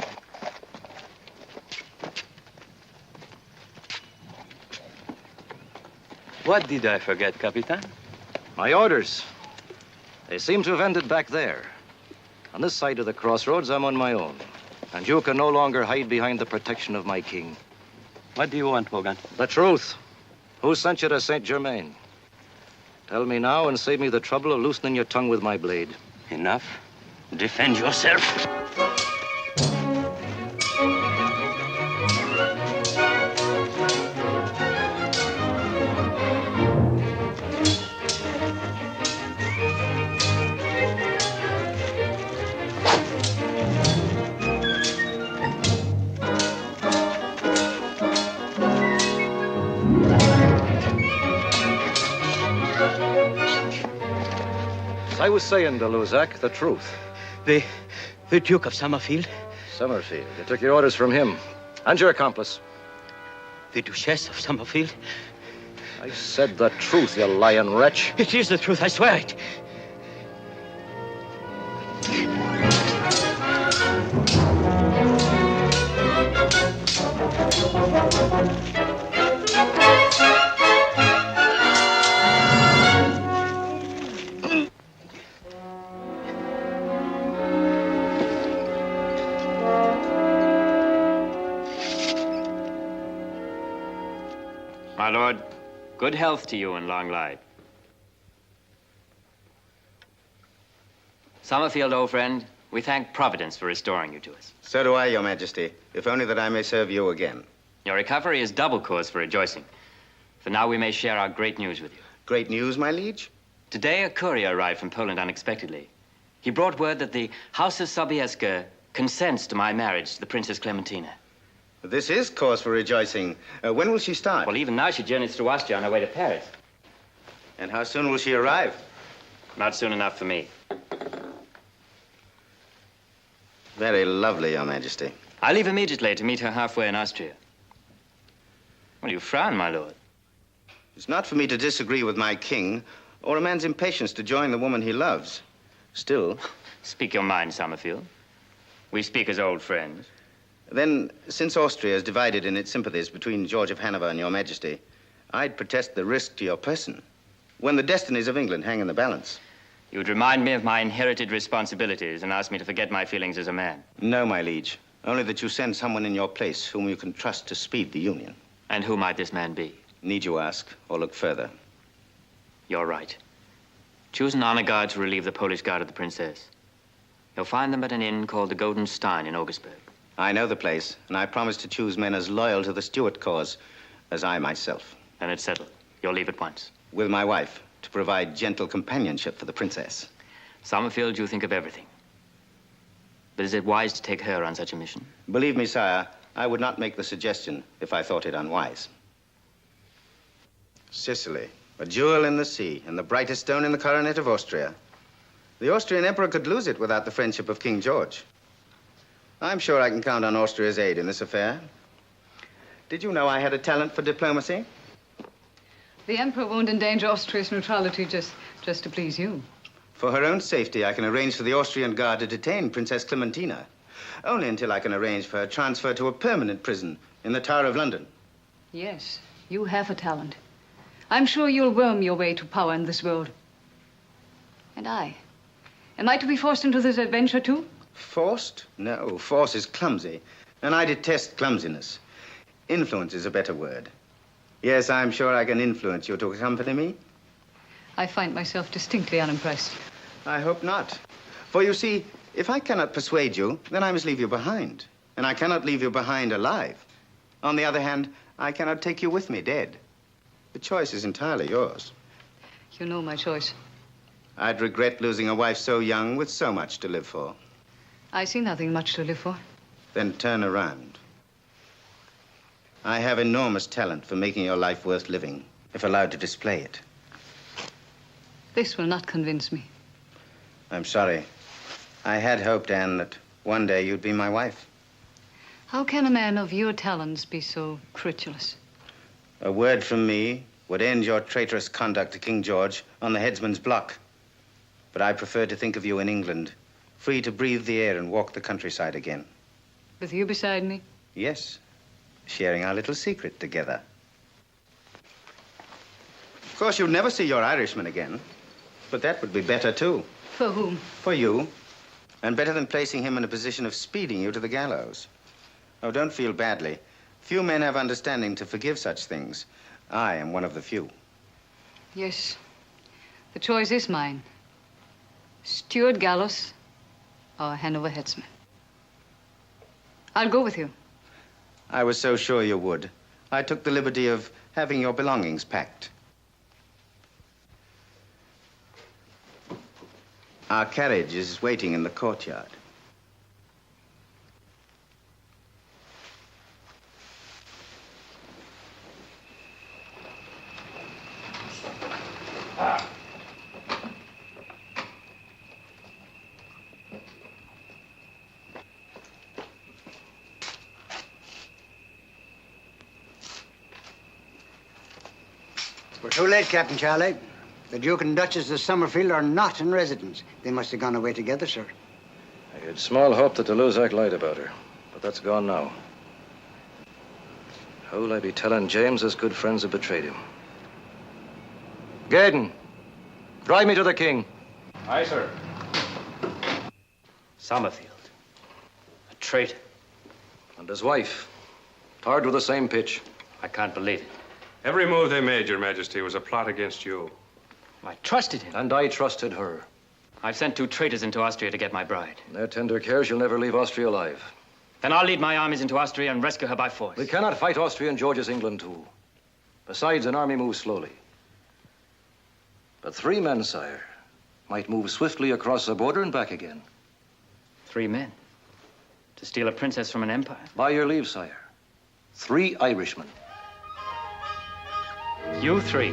What did I forget, Capitan? My orders. They seem to have ended back there. On this side of the crossroads, I'm on my own. And you can no longer hide behind the protection of my king. What do you want, Wogan? The truth. Who sent you to Saint-Germain? Tell me now and save me the trouble of loosening your tongue with my blade. Enough. Defend yourself. As I was saying, de Lussac, the truth. The Duke of Summerfield? Summerfield. You took your orders from him. And your accomplice. The Duchess of Summerfield? I said the truth, you lying wretch. It is the truth, I swear it. My lord, good health to you and long life. Summerfield, old friend, we thank Providence for restoring you to us. So do I, Your Majesty, if only that I may serve you again. Your recovery is double cause for rejoicing. For now we may share our great news with you. Great news, my liege? Today a courier arrived from Poland unexpectedly. He brought word that the House of Sobieska consents to my marriage to the Princess Clementina. This is cause for rejoicing. When will she start? Well, even now she journeys through Austria on her way to Paris. And how soon will she arrive? Not soon enough for me. Very lovely, Your Majesty. I leave immediately to meet her halfway in Austria. Well, you frown, my lord. It's not for me to disagree with my king or a man's impatience to join the woman he loves. Still... Speak your mind, Summerfield. We speak as old friends. Then, since Austria is divided in its sympathies between George of Hanover and Your Majesty, I'd protest the risk to your person when the destinies of England hang in the balance. You would remind me of my inherited responsibilities and ask me to forget my feelings as a man. No, my liege. Only that you send someone in your place whom you can trust to speed the union. And who might this man be? Need you ask, or look further? You're right. Choose an honor guard to relieve the Polish guard of the princess. You'll find them at an inn called the Golden Stein in Augsburg. I know the place, and I promise to choose men as loyal to the Stuart cause as I myself. Then it's settled. You'll leave at once. With my wife, to provide gentle companionship for the princess. Summerfield, you think of everything. But is it wise to take her on such a mission? Believe me, sire, I would not make the suggestion if I thought it unwise. Sicily, a jewel in the sea, and the brightest stone in the coronet of Austria. The Austrian emperor could lose it without the friendship of King George. I'm sure I can count on Austria's aid in this affair. Did you know I had a talent for diplomacy? The Emperor won't endanger Austria's neutrality just to please you. For her own safety, I can arrange for the Austrian guard to detain Princess Clementina. Only until I can arrange for her transfer to a permanent prison in the Tower of London. Yes, you have a talent. I'm sure you'll worm your way to power in this world. And I? Am I to be forced into this adventure, too? Forced? No, force is clumsy, and I detest clumsiness. Influence is a better word. Yes, I'm sure I can influence you to accompany me. I find myself distinctly unimpressed. I hope not. For you see, if I cannot persuade you, then I must leave you behind. And I cannot leave you behind alive. On the other hand, I cannot take you with me dead. The choice is entirely yours. You know my choice. I'd regret losing a wife so young with so much to live for. I see nothing much to live for. Then turn around. I have enormous talent for making your life worth living, if allowed to display it. This will not convince me. I'm sorry. I had hoped, Anne, that one day you'd be my wife. How can a man of your talents be so credulous? A word from me would end your traitorous conduct to King George on the headsman's block. But I prefer to think of you in England, free to breathe the air and walk the countryside again. With you beside me? Yes, sharing our little secret together. Of course, you'll never see your Irishman again, but that would be better, too. For whom? For you, and better than placing him in a position of speeding you to the gallows. Oh, don't feel badly. Few men have understanding to forgive such things. I am one of the few. Yes, the choice is mine. Stuart gallows or Hanover headsman. I'll go with you. I was so sure you would. I took the liberty of having your belongings packed. Our carriage is waiting in the courtyard. We're too late, Captain Charlie. The Duke and Duchess of Summerfield are not in residence. They must have gone away together, sir. I had small hope that the Luzak lied about her, but that's gone now. How will I be telling James his good friends have betrayed him? Gaydon, drive me to the king. Aye, sir. Summerfield. A traitor. And his wife, tarred with the same pitch. I can't believe it. Every move they made, Your Majesty, was a plot against you. I trusted him. And I trusted her. I've sent 2 traitors into Austria to get my bride. In their tender care, she'll never leave Austria alive. Then I'll lead my armies into Austria and rescue her by force. We cannot fight Austria and George's England, too. Besides, an army moves slowly. But 3 men, sire, might move swiftly across the border and back again. 3 men? To steal a princess from an empire? By your leave, sire. 3 Irishmen. You 3?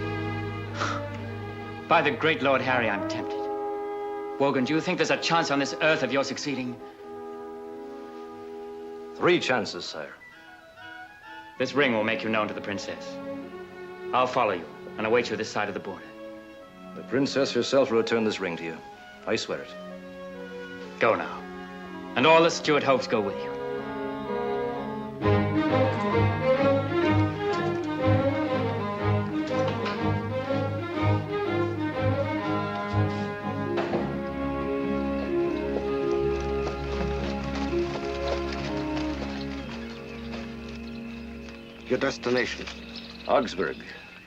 By the great Lord Harry, I'm tempted. Wogan, do you think there's a chance on this earth of your succeeding? 3 chances, sire. This ring will make you known to the princess. I'll follow you and await you this side of the border. The princess herself will return this ring to you. I swear it. Go now. And all the Stuart hopes go with you. Your destination? Augsburg,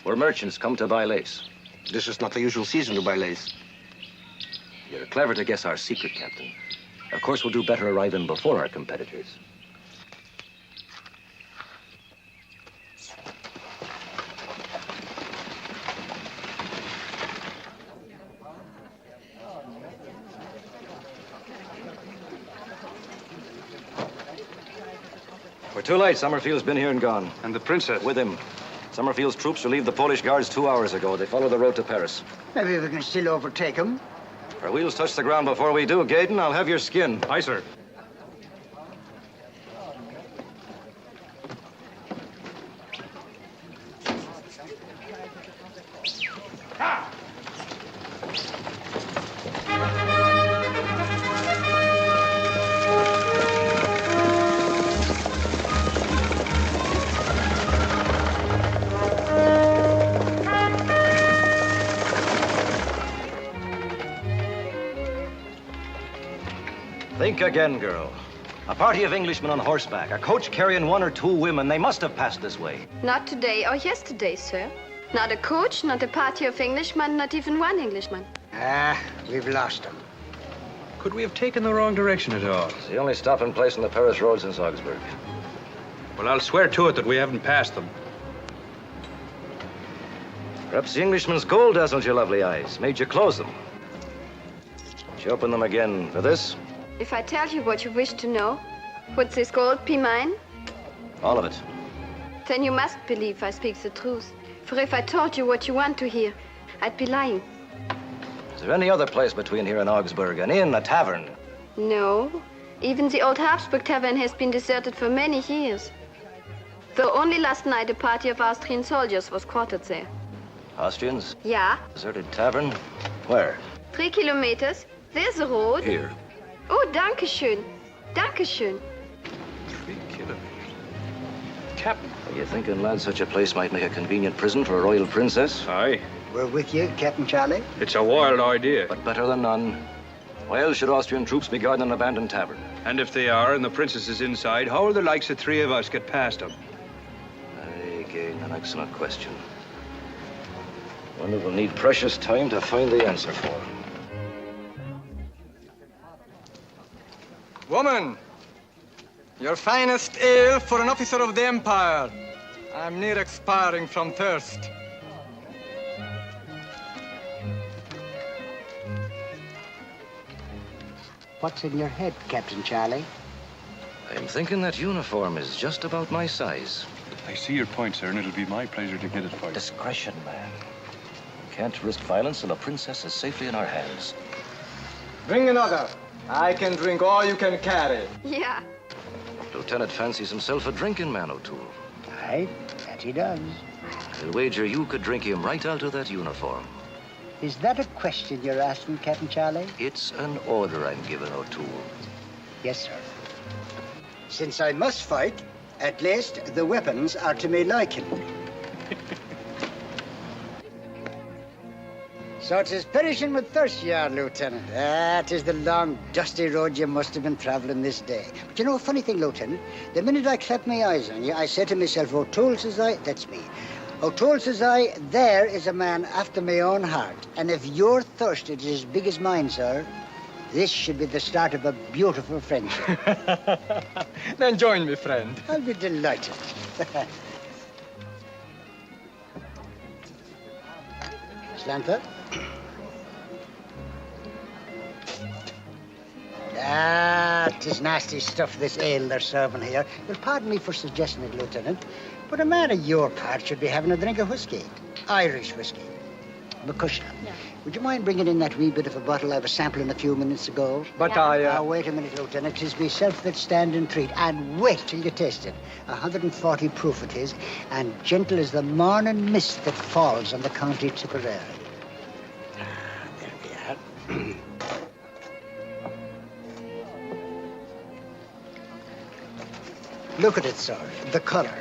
where merchants come to buy lace. This is not the usual season to buy lace. You're clever to guess our secret, Captain. Of course, we'll do better arriving before our competitors. We're too late. Summerfield's been here and gone. And the princess? With him. Summerfield's troops relieved the Polish guards 2 hours ago. They follow the road to Paris. Maybe we can still overtake them. If our wheels touch the ground before we do, Gaydon, I'll have your skin. Aye, sir. Think again, girl. A party of Englishmen on horseback, a coach carrying 1 or 2 women. They must have passed this way. Not today or yesterday, sir. Not a coach, not a party of Englishmen, not even 1 Englishman. Ah, we've lost them. Could we have taken the wrong direction at all? It's the only stopping place on the Paris road since Augsburg. Well, I'll swear to it that we haven't passed them. Perhaps the Englishman's gold dazzled your lovely eyes, made you close them. Did you open them again for this? If I tell you what you wish to know, would this gold be mine? All of it. Then you must believe I speak the truth. For if I told you what you want to hear, I'd be lying. Is there any other place between here and Augsburg? An inn, a tavern? No. Even the old Habsburg tavern has been deserted for many years. Though only last night a party of Austrian soldiers was quartered there. Austrians? Yeah. Deserted tavern? Where? 3 kilometers. There's the road. Here. Oh, danke schön. Danke schön. 3 kilometers. Captain. Are you thinking, lad, such a place might make a convenient prison for a royal princess? Aye. We're with you, Captain Charlie. It's a wild idea. But better than none. Why else should Austrian troops be guarding an abandoned tavern? And if they are, and the princess is inside, how will the likes of 3 of us get past them? Again, an excellent question. One that will need precious time to find the answer for. Woman, your finest ale for an officer of the Empire. I'm near expiring from thirst. What's in your head, Captain Charlie? I'm thinking that uniform is just about my size. I see your point, sir, and it'll be my pleasure to get it for you. Discretion, man. We can't risk violence till the princess is safely in our hands. Bring another. I can drink all you can carry. Yeah. Lieutenant fancies himself a drinking man, O'Toole. Aye, that he does. I'll wager you could drink him right out of that uniform. Is that a question you're asking, Captain Charlie? It's an order I'm giving O'Toole. Yes, sir. Since I must fight, at least the weapons are to me liking. So 'tis perishing with thirst you are, Lieutenant. Ah, 'tis the long, dusty road you must have been traveling this day. But you know a funny thing, Lieutenant? The minute I clapped my eyes on you, I said to myself, O'Toole, says I, that's me. O'Toole, says I, there is a man after my own heart. And if your thirst is as big as mine, sir, this should be the start of a beautiful friendship. Then join me, friend. I'll be delighted. Slantha? Ah, 'tis nasty stuff, this ale they're serving here. You'll pardon me for suggesting it, Lieutenant, but a man of your part should be having a drink of whiskey. Irish whiskey. McCushner. Yeah. Would you mind bringing in that wee bit of a bottle I was sampling a few minutes ago? But Now, wait a minute, Lieutenant. 'Tis myself that stand and treat. And wait till you taste it. 140 proof it is, and gentle as the morning mist that falls on the county Tipperary. There we are. Look at it, sir. The colour.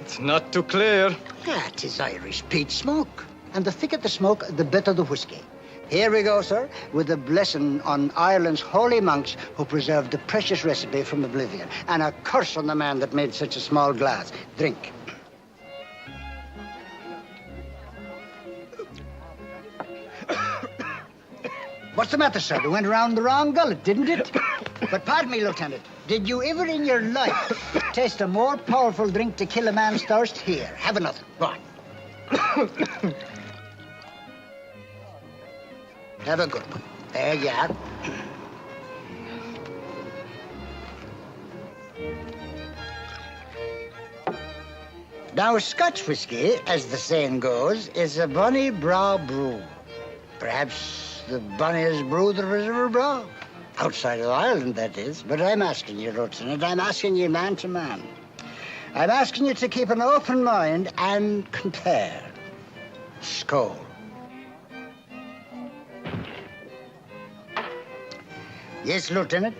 It's not too clear. Yeah, 'tis Irish peat smoke. And the thicker the smoke, the better the whiskey. Here we go, sir, with a blessing on Ireland's holy monks who preserved the precious recipe from oblivion. And a curse on the man that made such a small glass. Drink. What's the matter, sir? It went round the wrong gullet, didn't it? But pardon me, Lieutenant. Did you ever in your life taste a more powerful drink to kill a man's thirst? Here, have another. Go on. Have a good one. There you are. Now, Scotch whiskey, as the saying goes, is a bonny braw brew. Perhaps the bonniest brew there was ever brewed. Outside of Ireland, that is. But I'm asking you, Lieutenant, I'm asking you man to man. I'm asking you to keep an open mind and compare. Skull. Yes, Lieutenant.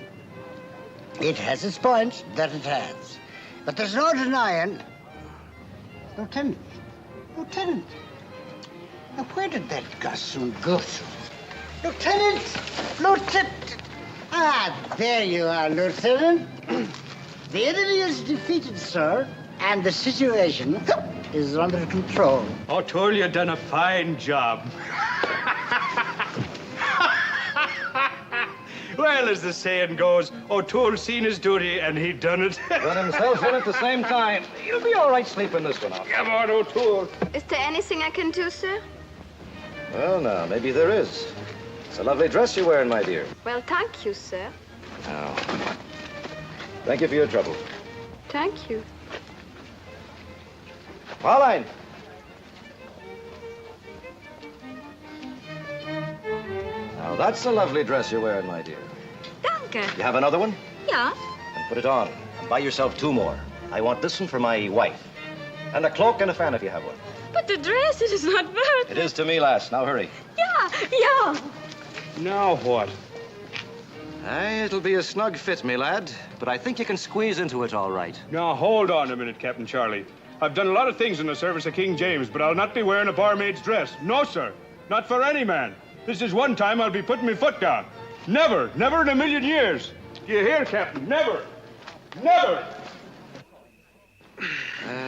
It has its points, that it has. But there's no denying... Lieutenant. Lieutenant. Now, where did that gossoon go to? Lieutenant! Lieutenant! Ah, there you are, Lieutenant. The enemy is defeated, sir, and the situation is under control. O'Toole, you done a fine job. Well, as the saying goes, O'Toole seen his duty and he done it. Done himself in at the same time. You'll be all right sleeping this one off. Come on, O'Toole. Is there anything I can do, sir? Well, now, maybe there is. It's a lovely dress you're wearing, my dear. Well, thank you, sir. Now, thank you for your trouble. Thank you. Pauline! Now, that's a lovely dress you're wearing, my dear. Danke. You have another one? Ja. Then put it on. And buy yourself 2 more. I want this one for my wife. And a cloak and a fan if you have one. But the dress, it is not worth It is to me, lass. Now, hurry. Ja, ja. Now what? Aye, it'll be a snug fit, me lad. But I think you can squeeze into it all right. Now, hold on a minute, Captain Charlie. I've done a lot of things in the service of King James, but I'll not be wearing a barmaid's dress. No, sir. Not for any man. This is one time I'll be putting my foot down. Never, never in a million years. Do you hear, Captain? Never. Never.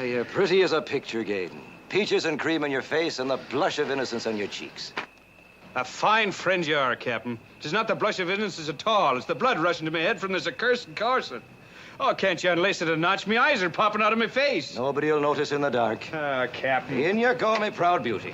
You're pretty as a picture, Gaydon. Peaches and cream in your face and the blush of innocence on your cheeks. A fine friend you are, Captain. 'Tis not the blush of innocence at all. It's the blood rushing to my head from this accursed corset. Oh, can't you unlace it a notch? My eyes are popping out of my face. Nobody'll notice in the dark. Ah, Captain. In you go, my proud beauty.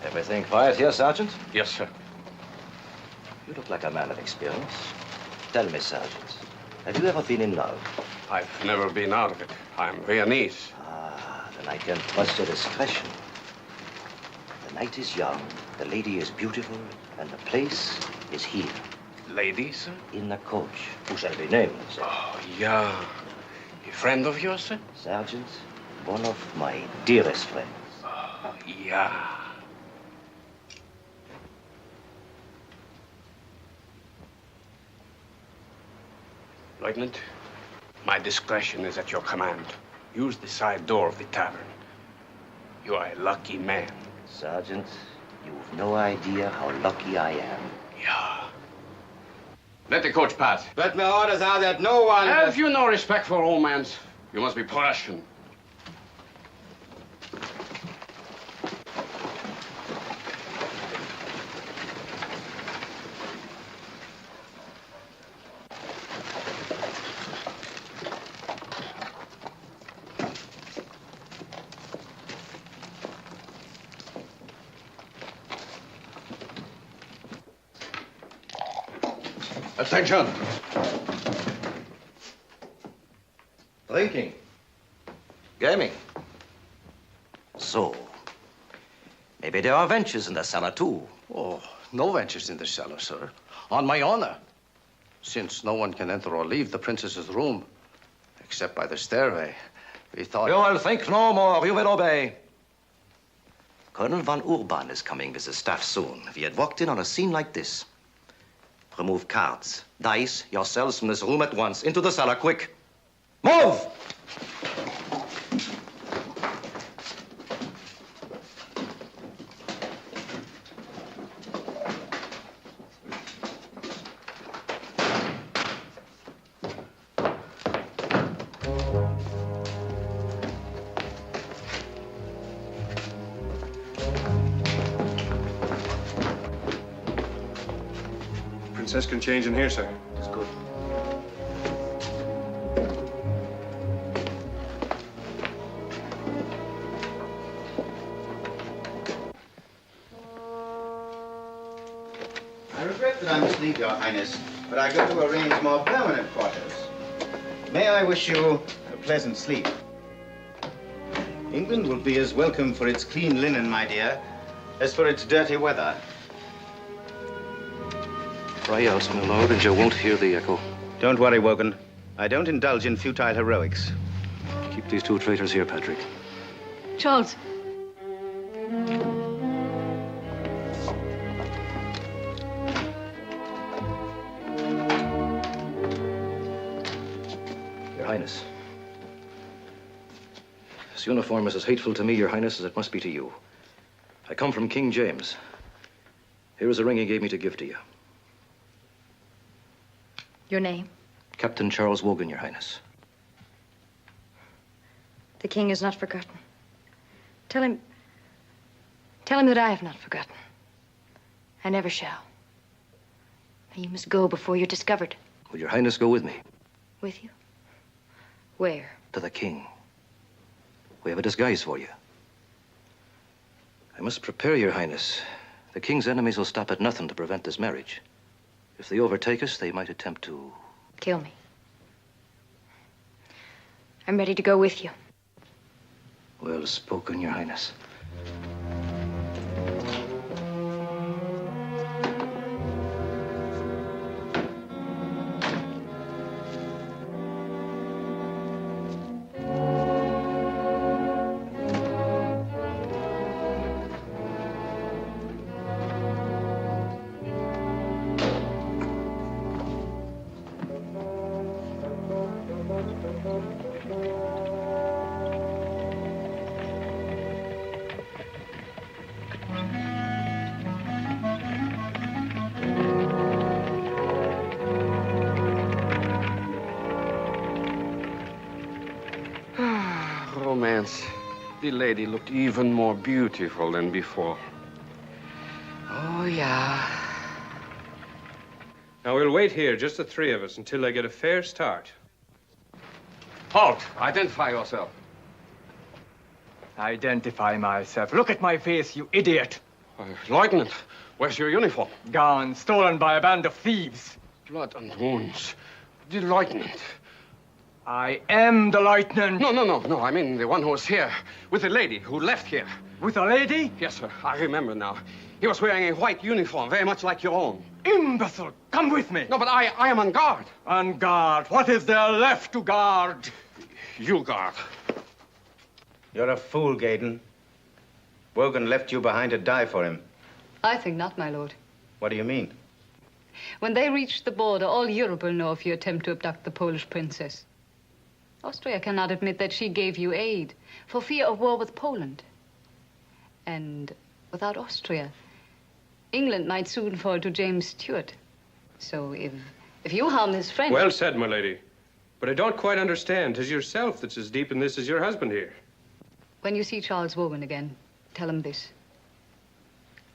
Everything quiet here, Sergeant? Yes, sir. You look like a man of experience. Tell me, Sergeant, have you ever been in love? I've never been out of it. I'm Viennese. Then I can trust your discretion. The night is young, the lady is beautiful, and the place is here. Lady, sir? In the coach, who shall be named, sir. Oh, yeah. A friend of yours, sir? Sergeant, one of my dearest friends. Oh, yeah. Lieutenant, my discretion is at your command. Use the side door of the tavern. You are a lucky man. Sergeant, you've no idea how lucky I am. Yeah. Let the coach pass. But my orders are that no one... Have you no respect for romance? You must be Prussian. Attention! Drinking. Gaming. So, maybe there are ventures in the cellar, too. Oh, no ventures in the cellar, sir. On my honor. Since no one can enter or leave the princess's room, except by the stairway, we thought... You will think no more. You will obey. Colonel von Urban is coming with his staff soon. If he had walked in on a scene like this, remove cards, dice, yourselves from this room at once. Into the cellar, quick. Move! Princess can change in here, sir. It's good. I regret that I must leave, Your Highness, but I go to arrange more permanent quarters. May I wish you a pleasant sleep? England will be as welcome for its clean linen, my dear, as for its dirty weather. Cry out, my lord, and you won't hear the echo. Don't worry, Wogan. I don't indulge in futile heroics. Keep these two traitors here, Patrick. Charles. Your Highness. This uniform is as hateful to me, Your Highness, as it must be to you. I come from King James. Here is a ring he gave me to give to you. Your name? Captain Charles Wogan, Your Highness. The king is not forgotten. Tell him that I have not forgotten. I never shall. You must go before you're discovered. Will Your Highness go with me? With you? Where? To the king. We have a disguise for you. I must prepare, Your Highness. The king's enemies will stop at nothing to prevent this marriage. If they overtake us, they might attempt to... Kill me. I'm ready to go with you. Well spoken, Your Highness. Romance. The lady looked even more beautiful than before. Oh, yeah. Now, we'll wait here, just the three of us, until I get a fair start. Halt! Identify yourself. Identify myself. Look at my face, you idiot. Lieutenant, Where's your uniform? Gone, stolen by a band of thieves. Blood and wounds. The lieutenant. I am the lieutenant. No. I mean the one who was here with the lady who left here. With a lady? Yes, sir. I remember now. He was wearing a white uniform, very much like your own. Imbecile! Come with me. No, but I am on guard. On guard? What is there left to guard? You guard. You're a fool, Gaydon. Wogan left you behind to die for him. I think not, my lord. What do you mean? When they reach the border, all Europe will know if you attempt to abduct the Polish princess. Austria cannot admit that she gave you aid for fear of war with Poland. And without Austria, England might soon fall to James Stuart. So if you harm his friend... Well said, my lady. But I don't quite understand. 'Tis yourself that's as deep in this as your husband here. When you see Charles Wogan again, tell him this.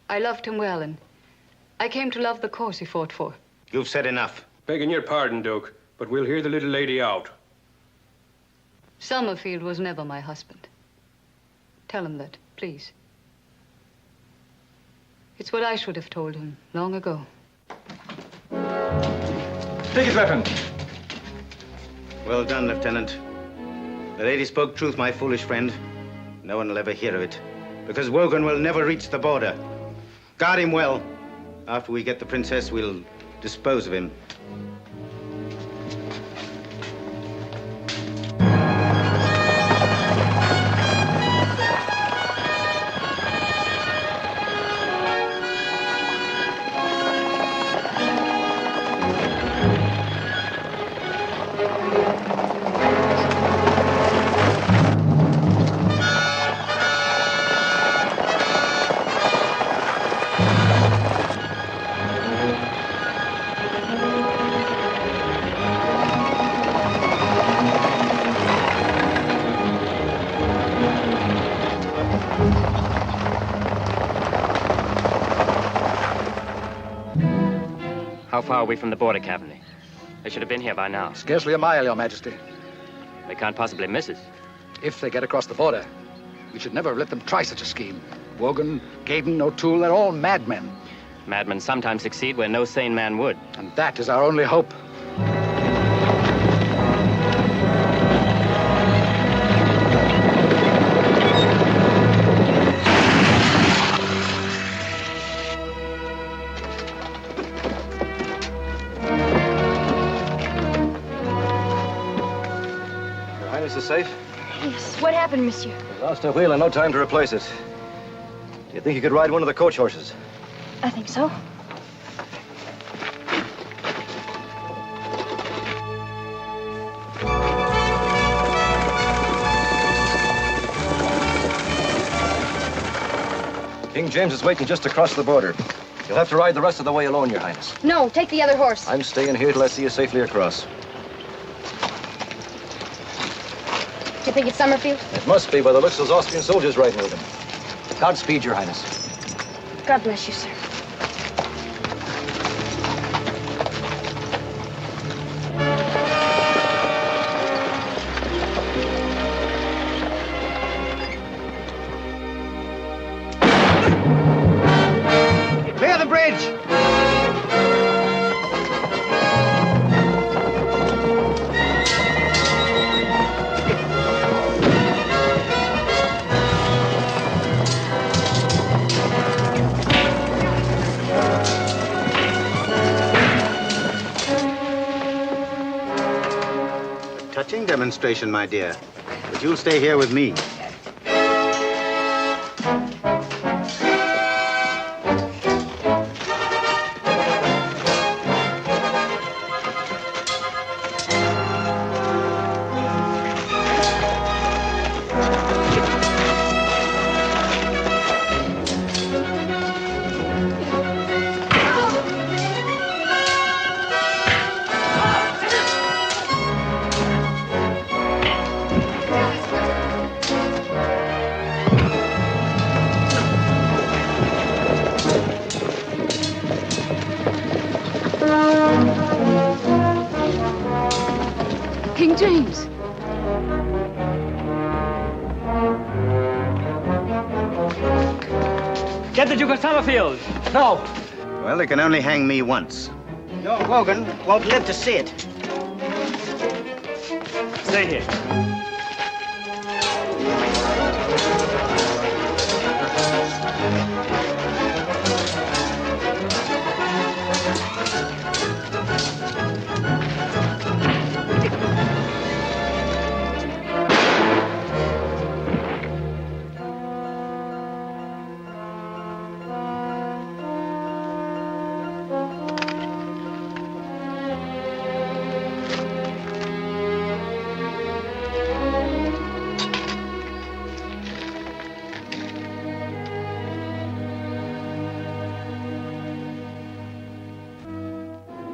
I loved him well, and I came to love the cause he fought for. You've said enough. Begging your pardon, Duke, but we'll hear the little lady out. Summerfield was never my husband. Tell him that, please. It's what I should have told him long ago. Take his weapon. Well done, Lieutenant. The lady spoke truth, my foolish friend. No one will ever hear of it, because Wogan will never reach the border. Guard him well. After we get the princess, we'll dispose of him. How far are we from the border, Captain? They should have been here by now. Scarcely a mile, Your Majesty. They can't possibly miss us. If they get across the border, we should never have let them try such a scheme. Wogan, Gaydon, O'Toole, they're all madmen. Madmen sometimes succeed where no sane man would. And that is our only hope. Is the safe? Yes. What happened, monsieur? We lost a wheel and no time to replace it. Do you think you could ride one of the coach horses? I think so. King James is waiting just across the border. You'll have to ride the rest of the way alone, Your Highness. No, take the other horse. I'm staying here till I see you safely across. Do you think it's Summerfield? It must be by the looks of those Austrian soldiers riding with him. Godspeed, Your Highness. God bless you, sir. Clear the bridge! Touching demonstration, my dear. But you'll stay here with me. King James. Get the Duke of Summerfield. No. Well, they can only hang me once. Your Wogan won't live to see it. Stay here.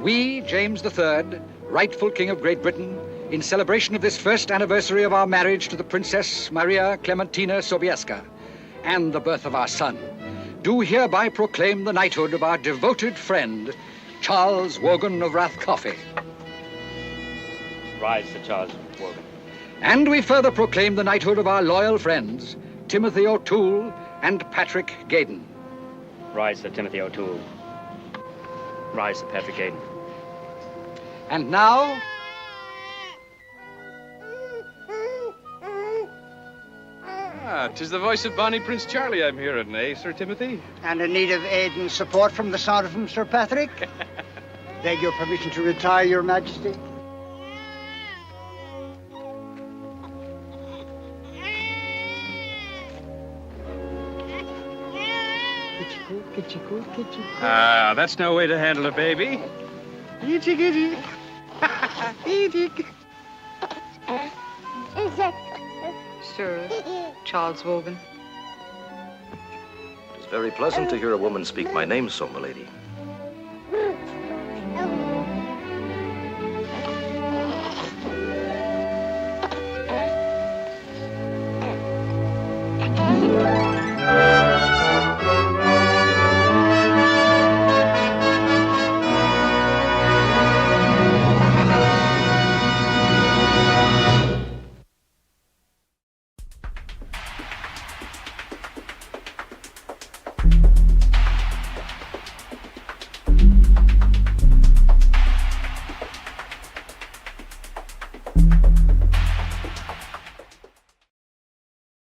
We, James III, rightful King of Great Britain, in celebration of this first anniversary of our marriage to the Princess Maria Clementina Sobieska and the birth of our son, do hereby proclaim the knighthood of our devoted friend, Charles Wogan of Rathcoffey. Rise, Sir Charles Wogan. And we further proclaim the knighthood of our loyal friends, Timothy O'Toole and Patrick Gaydon. Rise, Sir Timothy O'Toole. Rise, Sir Patrick Gaydon. And now, Ah, 'tis the voice of bonny Prince Charlie I'm hearing, eh, Sir Timothy? And in need of aid and support from the sound of him, Sir Patrick. Beg your permission to retire, Your Majesty. Ah, that's no way to handle a baby. Itchy gitty. Sir Charles Wogan. It's very pleasant to hear a woman speak my name so, milady.